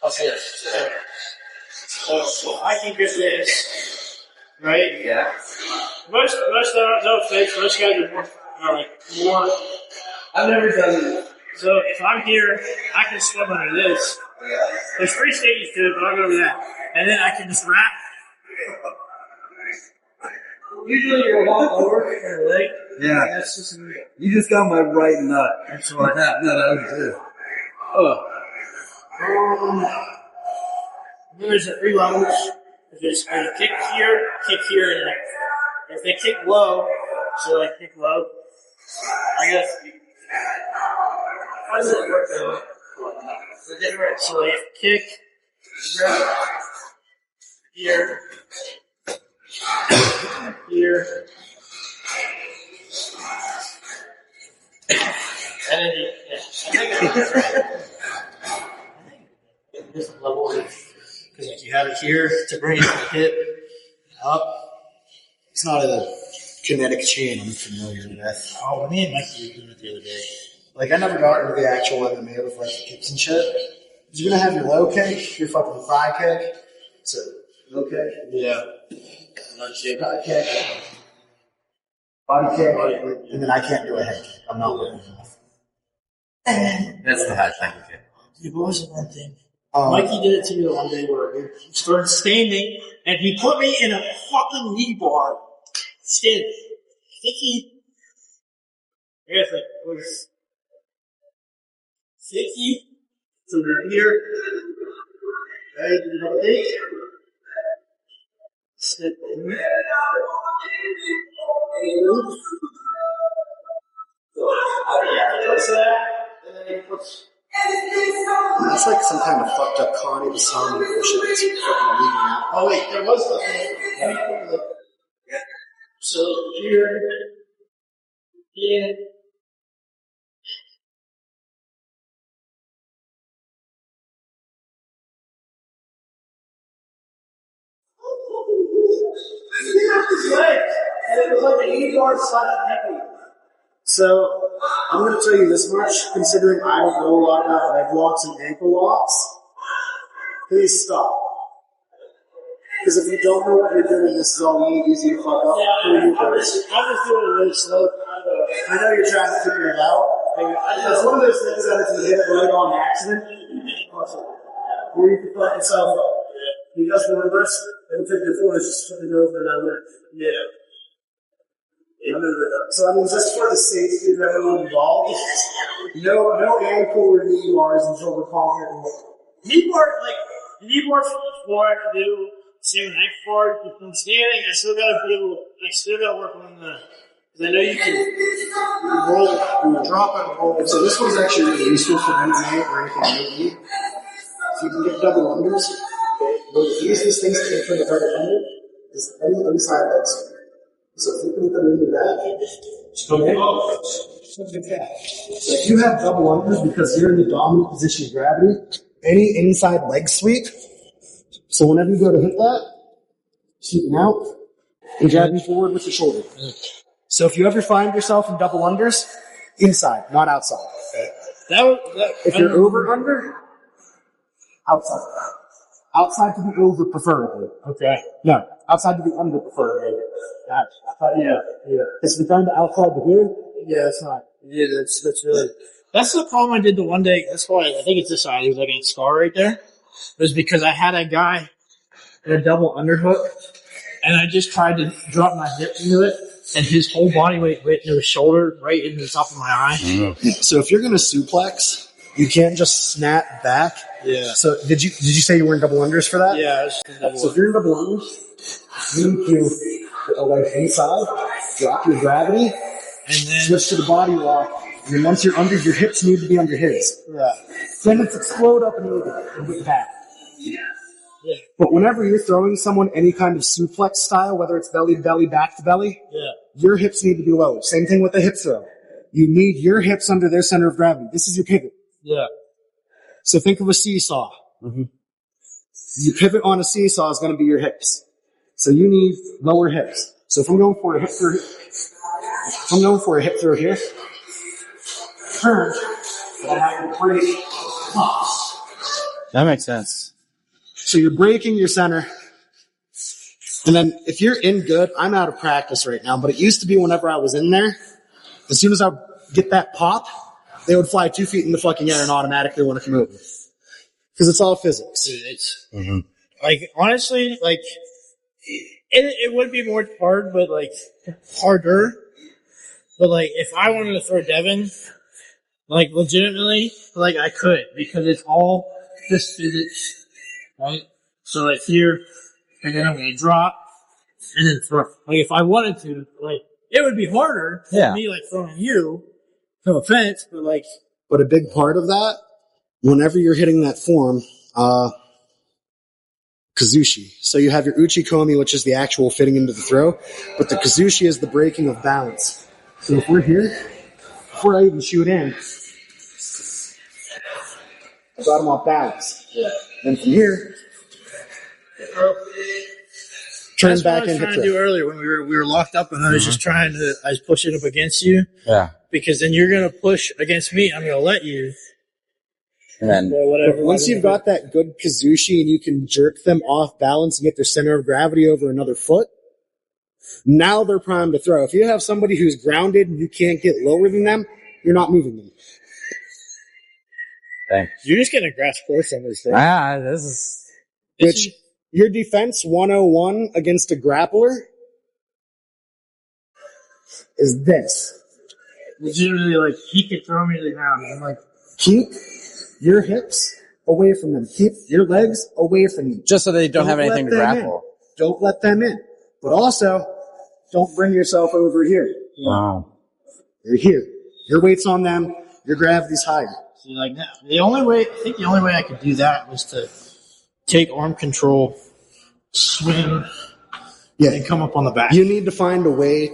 I'll say this. So I can grip this, right? Yeah. Most outfits, most guys are like more. I've never done it. So if I'm here, I can swim under this. There's 3 stages to it, but I'll go over that. And then I can just wrap. Usually you're a lot lower in your leg. Yeah. That's just You just got my right nut. That's what that nut I would do. There's 3 levels. There's a kick here, and there. If they kick low, so like kick low, I guess. How does it work though? It's different. So like kick, grab here, here, and then you, yeah. I think this level because like you have it here to bring it to the hip up. It's not a kinetic chain I'm familiar with. Oh, me and Mikey were doing it the other day. Like, I never got into the actual MMA with, like, the kicks and shit. You're gonna have your low kick, your fucking thigh kick. So, low kick. Yeah. Thigh kick. Body kick. And then I can't do a head kick. I'm not working enough. That's the high thing. Okay. Dude, what was the one thing? Mikey did it to me the one day where we started standing, and he put me in a fucking knee bar. Standing. I think I guess it was 50. So we're here. Right, you know, eight. Sit in. What's that? And then he puts. That's like some kind of fucked up Connie the Sun or shit that's fucking leaving out. Oh wait, there was the. So here, yeah. And it was like an 80-yard slap. So, I'm going to tell you this much, considering I don't know a lot about leg locks and ankle locks. Please stop. Because if you don't know what you're doing, this is all really easy to fuck up. I'm just doing it really slow. I know you're trying to figure it out. It's one of those things that if you hit it right on accident, where you can fuck yourself up. You just the reverse, and take your foot, just flip it over and over. Yeah. So I mean, just for the safety of everyone involved, No ankle or knee bars until we're confident. Knee bar is what I have to do. Same neck bar. If I'm standing, I still gotta work on the. Because I know you can roll, drop and roll. So this one's actually really useful for MMA or anything like that. So you can get double unders. One of the easiest things to get for the double under is any inside legs. So if you can get them in the back, something like that. So if you have double unders because you're in the dominant position of gravity, any inside leg sweep. So whenever you go to hit that, sweeping out and jabbing forward with the shoulder. So if you ever find yourself in double unders, inside, not outside. If you're over under, outside. Outside to the over preferably. Okay. No, outside to the under preferably. Yeah. It's the kind of outside to here. Yeah, that's not. Yeah, that's really. That's the problem I did the one day. That's why I think it's this side. It was like a scar right there. It was because I had a guy in a double underhook, and I just tried to drop my hip into it, and his whole body weight went into his shoulder, right into the top of my eye. Mm-hmm. So if you're gonna suplex, you can't just snap back. Yeah. So did you say you were in double unders for that? Yeah. So if you're in double unders, you need to put a leg inside, drop your gravity, And then switch to the body lock. And then once you're under, your hips need to be under his. yeah. Then it's explode up and over and get back. Yeah. But whenever you're throwing someone any kind of suplex style, whether it's belly to belly, back to belly, Yeah. your hips need to be low. Same thing with the hip throw. You need your hips under their center of gravity. This is your pivot. Yeah. So think of a seesaw. Mm-hmm. You pivot on a seesaw is going to be your hips. So you need lower hips. So if I'm going for a hip throw here, turn, but I have to break pops. That makes sense. So you're breaking your center. And then if you're in good, I'm out of practice right now, but it used to be whenever I was in there, as soon as I get that pop, they would fly 2 feet in the fucking air and automatically want to come over. Because it's all physics. Dude, it's like honestly, like it would be more hard, but like harder. But like if I wanted to throw Devin, like legitimately, like I could because it's all just physics, right? So like here, and then I'm gonna drop and then throw. Like if I wanted to, like it would be harder for me, like throwing you. No offense, but like. But a big part of that, whenever you're hitting that form, kazushi. So you have your uchikomi, which is the actual fitting into the throw, but the kazushi is the breaking of balance. So if we're here, before I even shoot in, I got him off balance. Yeah. Then from here, turn That's back what I was and hit trying to do throw. earlier when we were locked up, and I was just I was pushing up against you. Yeah. Because then you're gonna push against me. I'm gonna let you. And then Or whatever. But once you've got that good kazushi and you can jerk them off balance and get their center of gravity over another foot, now they're primed to throw. If you have somebody who's grounded and you can't get lower than them, you're not moving them. thanks. You're just getting a grass course on this thing. This is Which your defense 101 against a grappler is this. Legitimately, like he could throw me to the ground. I'm like, Keep your hips away from them. Keep your legs away from them. just so they don't have anything to let them grapple. in. Don't let them in. But also, don't bring yourself over here. Wow. You're here. Your weight's on them. Your gravity's higher. see, like now, I think the only way I could do that was to take arm control, swim, Yeah. and come up on the back. You need to find a way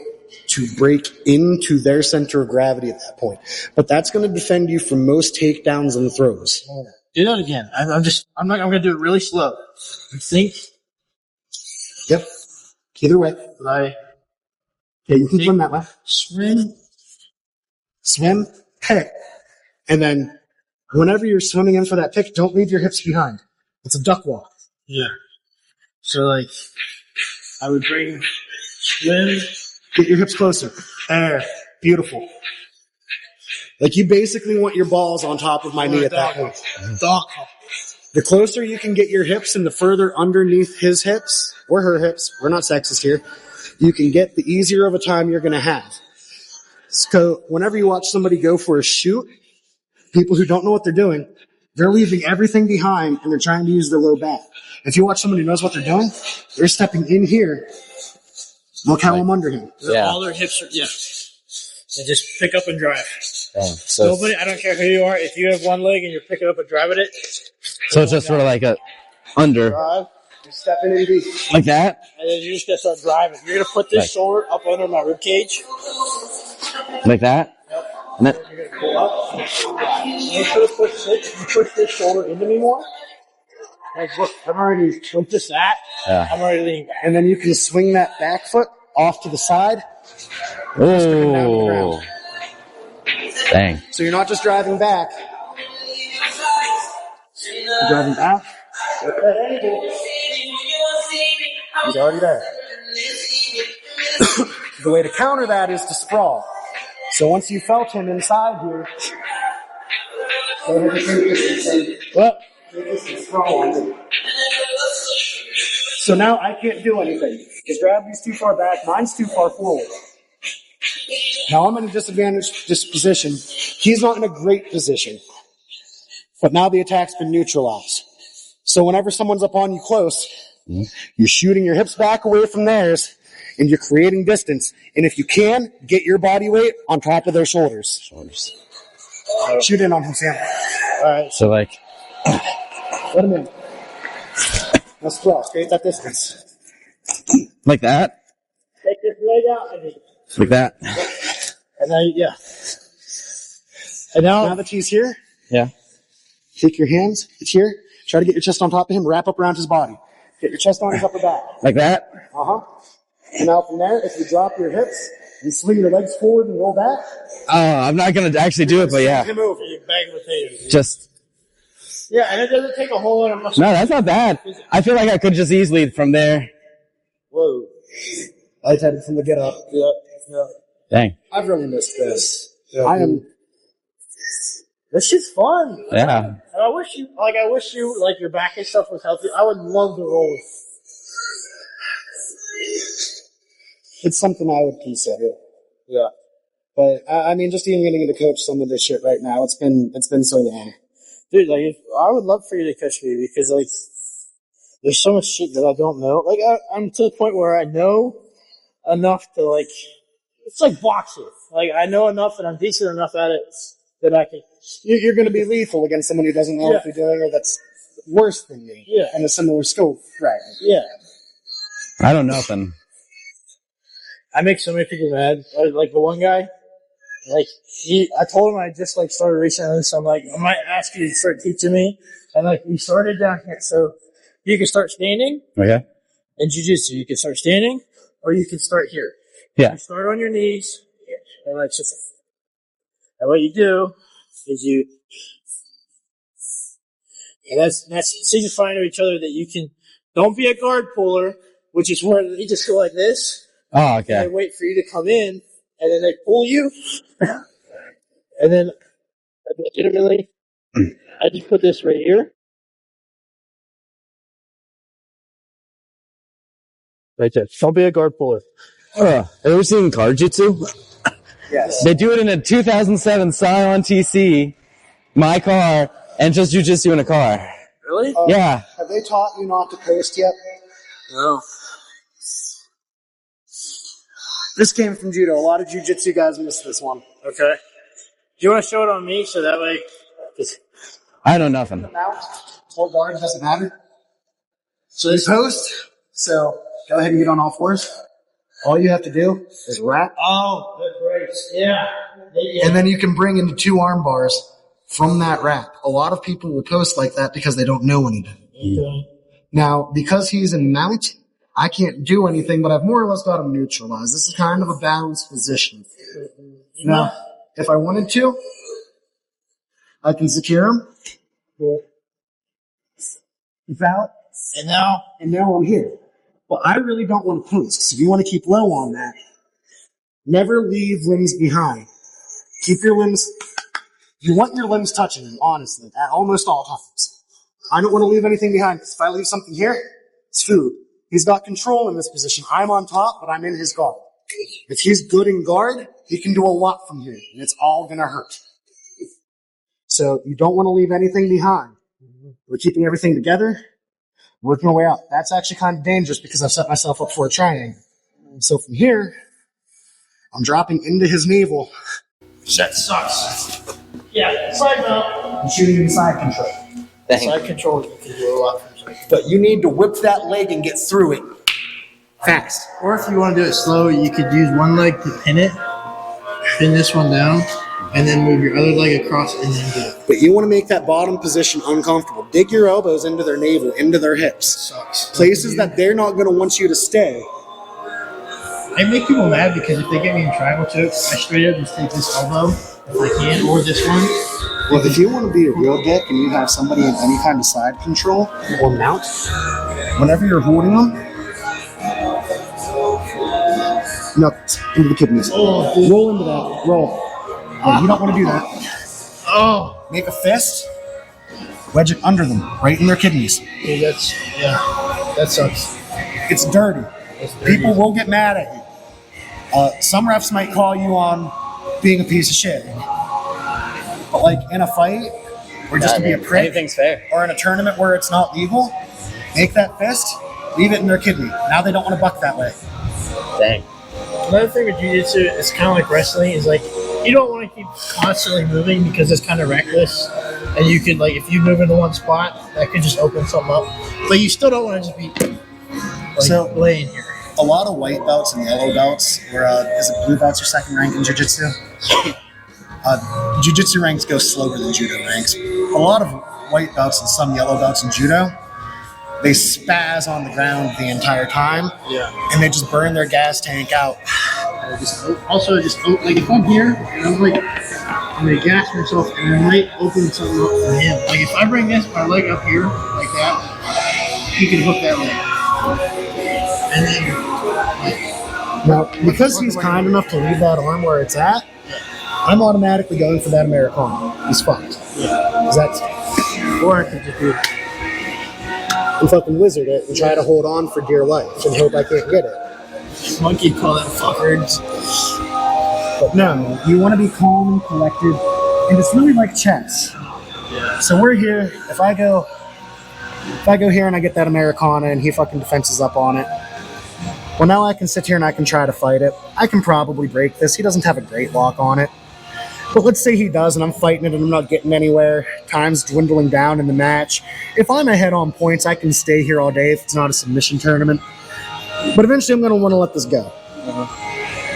to break into their center of gravity at that point. But that's going to defend you from most takedowns and throws. Do that again. I'm gonna do it really slow. Think. Yep. Either way. Like Yeah, you can swim that way. swim. Hey. And then whenever you're swimming in for that pick, don't leave your hips behind. It's a duck walk. Yeah. So like, I would bring swim. Get your hips closer. There. Beautiful. Like you basically want your balls on top of my knee at that point. Dog. The closer you can get your hips and the further underneath his hips, or her hips, we're not sexist here, you can get the easier of a time you're going to have. So whenever you watch somebody go for a shoot, People who don't know what they're doing, they're leaving everything behind and they're trying to use their low back. If you watch someone who knows what they're doing, they're stepping in here. Look how I'm under him. Yeah. All their hips are, and just pick up and drive. Dang. So, Nobody, I don't care who you are, if you have one leg and you're picking up and driving it. so it's just sort of like a under. Drive, You're stepping in deep. Like that? and then you're just going to start driving. You're going to put this shoulder up under my rib cage. Like that? And then, You're going to pull up. Make sure to push this shoulder into me more. Like, look, I'm already with this that. Yeah. I'm already leaning back. And then you can swing that back foot off to the side. oh. Dang. So you're not just driving back. You're driving back. He's already there. The way to counter that is to sprawl. So once you felt him inside here, go ahead and take this and well, take this and sprawl on him. So now I can't do anything. His gravity's too far back, mine's too far forward. Now I'm in a disadvantaged position. He's not in a great position. But now the attack's been neutralized. So whenever someone's up on you close, you're shooting your hips back away from theirs, and you're creating distance. And if you can, get your body weight on top of their shoulders. Shoot in on him, Sam. All right. So like, Let him in. Let's cross. Create that distance. like that? Take this leg out and just, Like that? and then, And Now that he's here, Yeah. take your hands. It's here. Try to get your chest on top of him. Wrap up around his body. Get your chest on his upper back. Like that? Uh-huh. And now from there, if you drop your hips, you swing your legs forward and roll back. Oh, I'm not going to actually do it, but yeah. Him over. you bag potatoes. Just, Yeah, and it doesn't take a whole lot of muscle. no, that's not bad. I feel like I could just easily from there. Whoa. I had it from the get up. Yeah. Dang. I've really missed this. I am. This shit's fun. Yeah. And I wish you, like, your back and stuff was healthy. I would love to roll. It's something I would consider. Yeah. But I mean, just even getting to coach some of this shit right now, it's been so long. Dude, like, I would love for you to coach me because, like, there's so much shit that I don't know. Like, I'm to the point where I know enough to, like, it's like boxing. Like, I know enough and I'm decent enough at it that I can. You're going to be lethal against someone who doesn't know what they're doing or that's worse than me. Yeah. And a similar skill. Right. Yeah. I don't know nothing. I make so many people mad. Like, the one guy, like, I told him I just, like, started recently, so I'm like, I might ask you to start teaching me. And, like, we started down here, so you can start standing Okay. in jiu-jitsu. You can start standing, or you can start here. Yeah. You start on your knees, and, like, just, and what you do is and that's, so you just find to each other that you can, don't be a guard puller, which is where you just go like this. Oh, And they okay. wait for you to come in, and then they pull you, and then legitimately, I just put this right here. Right there. Don't be a guard puller. Have you ever seen car jitsu? Yes. They do it in a 2007 Scion TC, my car, and just jujitsu in a car. Really? Yeah. Have they taught you not to post yet? No. This came from judo. A lot of jiu-jitsu guys miss this one. Okay. Do you want to show it on me so that way? I know nothing. Now, full guard doesn't matter. So you post. So go ahead and get on all fours. All you have to do is wrap. Oh, that's right. Yeah. And then you can bring into 2 arm bars from that wrap. A lot of people will post like that because they don't know anything. Okay. Now, because he's in mount, I can't do anything, but I've more or less got him neutralized. This is kind of a balanced position. Now, if I wanted to, I can secure him. He's out. And now? And now I'm here. But I really don't want to post. So if you want to keep low on that, never leave limbs behind. Keep your limbs, you want your limbs touching him, honestly, at almost all times. I don't want to leave anything behind, because if I leave something here, it's food. He's got control in this position. I'm on top, but I'm in his guard. If he's good in guard, he can do a lot from here, and it's all going to hurt. So you don't want to leave anything behind. We're keeping everything together, working our way out. That's actually kind of dangerous because I've set myself up for a triangle. So from here, I'm dropping into his navel. That sucks. Yeah, side mount. I'm shooting in side control. Side control, you can do a lot from side control. But you need to whip that leg and get through it fast. Or if you want to do it slow, you could use one leg to pin it, pin this one down, and then move your other leg across and then do it. But you want to make that bottom position uncomfortable. Dig your elbows into their navel, into their hips. Sucks. Places that they're not going to want you to stay. I make people mad because if they get me in triangle chokes, I straight up just take this elbow if I can, or this one. Well, if you want to be a real dick and you have somebody in any kind of side control or mount, whenever you're holding them, knuckles into the kidneys. Oh, Roll into that. Roll. No, you don't want to do that. oh, Make a fist. Wedge it under them, right in their kidneys. dude, that sucks. It's dirty. People will get mad at you. Some refs might call you on being a piece of shit. But like in a fight, or just to be a prick, Anything's fair. or in a tournament where it's not legal, make that fist, leave it in their kidney. Now they don't want to buck that way. Dang. Another thing with jiu-jitsu is kind of like wrestling is like you don't want to keep constantly moving because it's kind of reckless, and you could like if you move into one spot that could just open something up, but you still don't want to just be like So- laying here. A lot of white belts and yellow belts, or is it blue belts or second rank in jiu-jitsu? Jiu-jitsu ranks go slower than judo ranks. A lot of white belts and some yellow belts in judo, they spaz on the ground the entire time, and they just burn their gas tank out. Also, like if I'm here and I'm gonna gas myself and I might open something up for him. Like if I bring my leg up here like that, he can hook that leg. And then Now, because he's kind enough to leave that arm where it's at, I'm automatically going for that Americana. He's fucked. yeah. 'Cause that's, Or I could just do and fucking wizard it and try to hold on for dear life and hope I can't get it. monkey call that fuckers. But no, you want to be calm and collected, and it's really like chess. Yeah. So we're here. If I go here and I get that Americana and he fucking defenses up on it, well, now I can sit here and I can try to fight it. I can probably break this. He doesn't have a great lock on it. But let's say he does and I'm fighting it and I'm not getting anywhere. Time's dwindling down in the match. If I'm ahead on points, I can stay here all day if it's not a submission tournament. But eventually I'm going to want to let this go.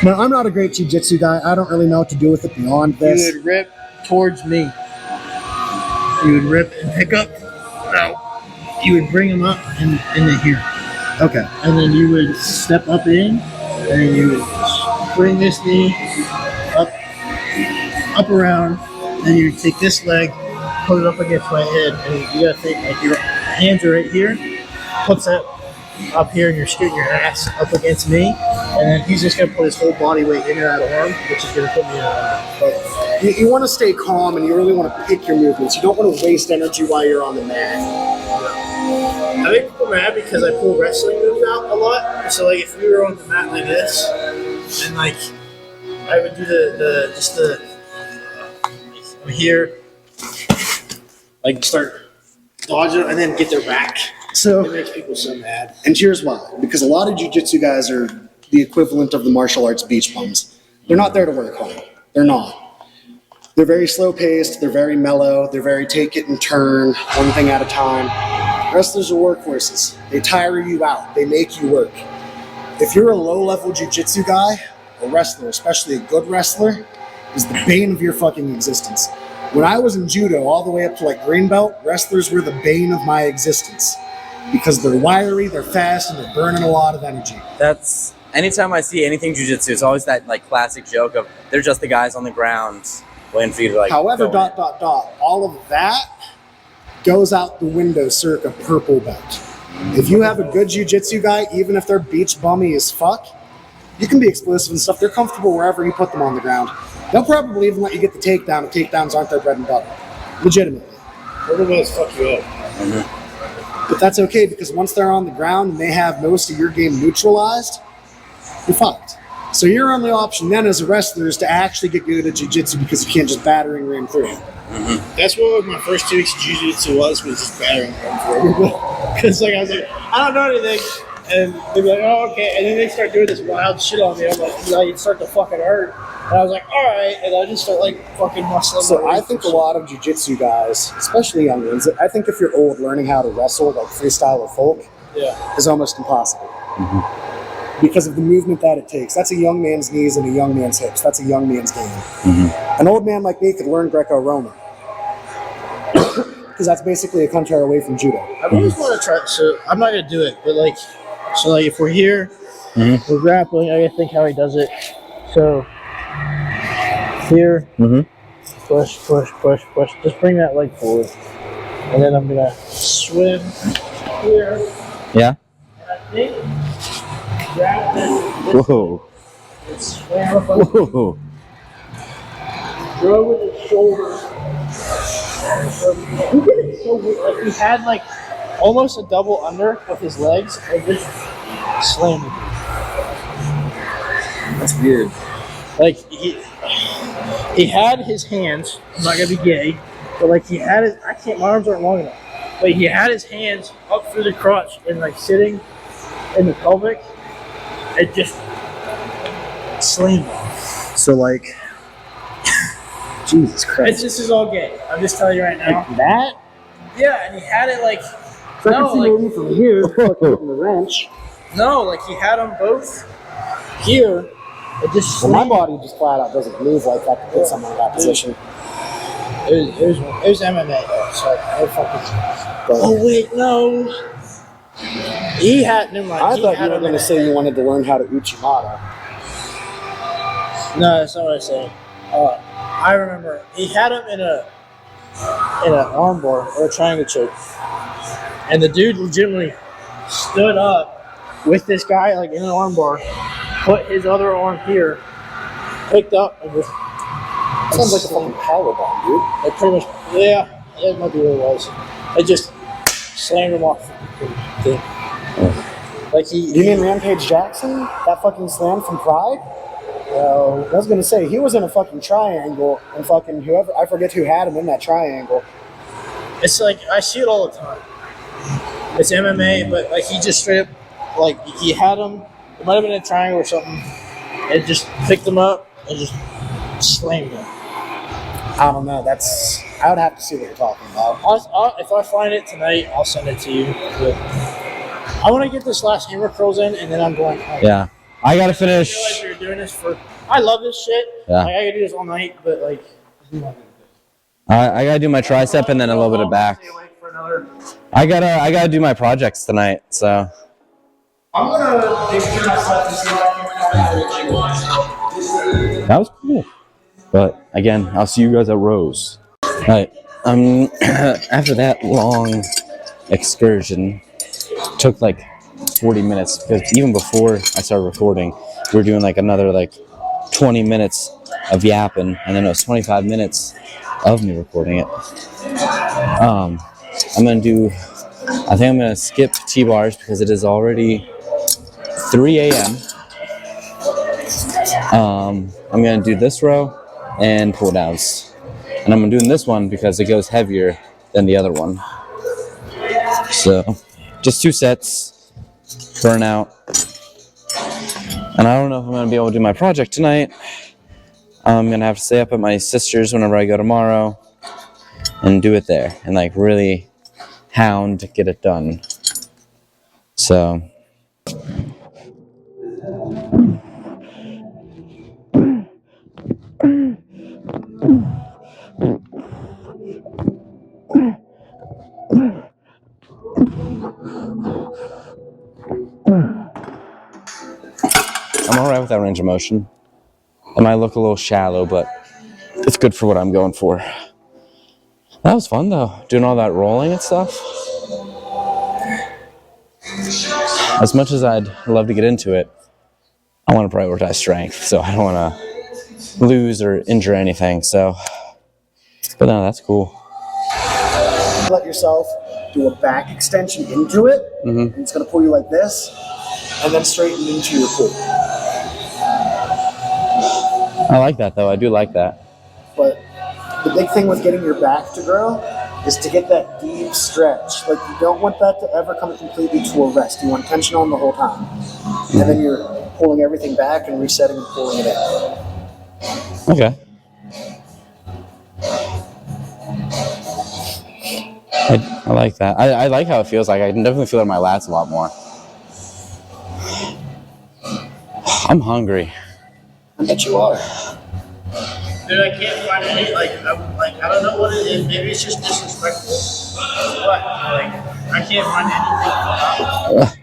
Now, I'm not a great jiu-jitsu guy. I don't really know what to do with it beyond this. You would rip towards me. You would rip and pick up. No. You would bring him up into here. Okay. And then you would step up in, and then you would bring this knee up around, and you would take this leg, put it up against my head, and you gotta think like your hands are right here, puts that up here, and you're scooting your ass up against me, and then he's just gonna put his whole body weight into that arm, which is gonna put me in an arm. You want to stay calm and you really want to pick your movements. You don't want to waste energy while you're on the mat. I make people mad because I pull wrestling moves out a lot. So like if we were on the mat like this, and like I would do the I'm here, like start dodging and then get their back. So, It makes people so mad. and here's why. Because a lot of jiu-jitsu guys are the equivalent of the martial arts beach bums. They're not there to work hard. They're not. They're very slow-paced. They're very mellow. They're very take it and turn, one thing at a time. Wrestlers are workhorses. They tire you out. They make you work. If you're a low-level jiu-jitsu guy, a wrestler, especially a good wrestler, is the bane of your fucking existence. When I was in judo, all the way up to like green belt, wrestlers were the bane of my existence because they're wiry, they're fast, and they're burning a lot of energy. That's anytime I see anything jujitsu, it's always that like classic joke of they're just the guys on the ground waiting for you to like. However, go in. all of that goes out the window circa purple belt. If you have a good jiu-jitsu guy, even if they're beach bummy as fuck, you can be explosive and stuff. They're comfortable wherever you put them on the ground. They'll probably even let you get the takedown if takedowns aren't their bread and butter. Legitimately. Everybody's fuck you up. But that's okay because once they're on the ground and they have most of your game neutralized, you're fucked. So your only option then as a wrestler is to actually get good at jiu-jitsu because you can't just battering ram through. That's what my first 2 weeks of jiu-jitsu was just battering them. Because like I was like, I don't know anything, and they'd be like, oh okay, and then they start doing this wild shit on me. I'm like, it start to fucking hurt, and I was like, all right, and I just start like fucking muscling. So I think a lot of jiu-jitsu guys, especially young ones, I think if you're old, learning how to wrestle like freestyle or folk is almost impossible. Because of the movement that it takes. That's a young man's knees and a young man's hips. That's a young man's game. An old man like me could learn Greco-Roman. Because that's basically a country away from judo. I've always wanted to try. So I'm not gonna do it, but like, so like if we're here, we're grappling. I gotta think how he does it. So here, push, push, push, push. Just bring that leg forward, and then I'm gonna swim here. Yeah. And I think grab this Whoa. and slam up on Whoa. throw with his shoulder. He did it so weird. Like he had like almost a double under with his legs and just slammed it. That's weird. Like he had his hands. I'm not gonna be gay, but like he had his. I can't. My arms aren't long enough. But he had his hands up through the crotch and like sitting in the pelvic, and just slammed it. So like, Jesus Christ. This is all gay. I'm just telling you right now. Like that? Yeah, and he had it like. So I No, can see like maybe from here, fucking the wrench. no, like he had them both here. It just Well, my slammed. body just flat out doesn't move like that to put someone in that position. It was MMA though, so I fucking. Oh wait, no. He had him like. I he thought had you were him going to in say you wanted to learn how to Uchimata. No, that's not what I said. I remember he had him in an armbar or a triangle choke, and the dude legitimately stood up with this guy like in an armbar, put his other arm here, picked up, and just. Sounds like a fucking power bomb, dude. It pretty much, yeah, that might be what it was. It just slammed him off. Like You mean Rampage Jackson? That fucking slam from Pride? I was gonna say, he was in a fucking triangle, and fucking whoever, I forget who had him in that triangle. It's like, I see it all the time. It's MMA, but like he just straight up, like he had him, it might have been a triangle or something, and just picked him up and just slammed him. I don't know, I would have to see what you're talking about. If I find it tonight, I'll send it to you. But I want to get this last hammer curls in, and then I'm going home. Yeah. I gotta I finish. realize you're doing this for. I love this shit. Yeah. Like, I gotta do this all night, but like. I gotta do my tricep and then a little bit of back. I gotta do my projects tonight. So. I'm gonna make sure myself to see if That was cool. But again, I'll see you guys at Rose. All right. After that long excursion, took like 40 minutes. Because even before I started recording, we were doing like another like 20 minutes of yapping, and then it was 25 minutes of me recording it. I think I'm gonna skip T-bars because it is already 3 a.m. I'm gonna do this row and pull downs, and I'm doing this one because it goes heavier than the other one. So just 2 sets, burn out, and I don't know if I'm gonna be able to do my project tonight. I'm gonna have to stay up at my sister's whenever I go tomorrow and do it there and like really hound to get it done. So I'm alright with that range of motion. It might look a little shallow, but it's good for what I'm going for. That was fun though, doing all that rolling and stuff. As much as I'd love to get into it, I want to prioritize strength, so I don't want to lose or injure anything. So, but no, that's cool. let yourself do a back extension into it, and it's going to pull you like this, and then straighten into your pull. I like that though. I do like that. But the big thing with getting your back to grow is to get that deep stretch. Like you don't want that to ever come completely to a rest. You want tension on the whole time. And then you're pulling everything back and resetting and pulling it in. Okay. I like that. I like how it feels. Like I can definitely feel it in my lats a lot more. I'm hungry. I bet you are. Dude, I can't find any. I don't know what it is. Maybe it's just disrespectful. But I can't find anything.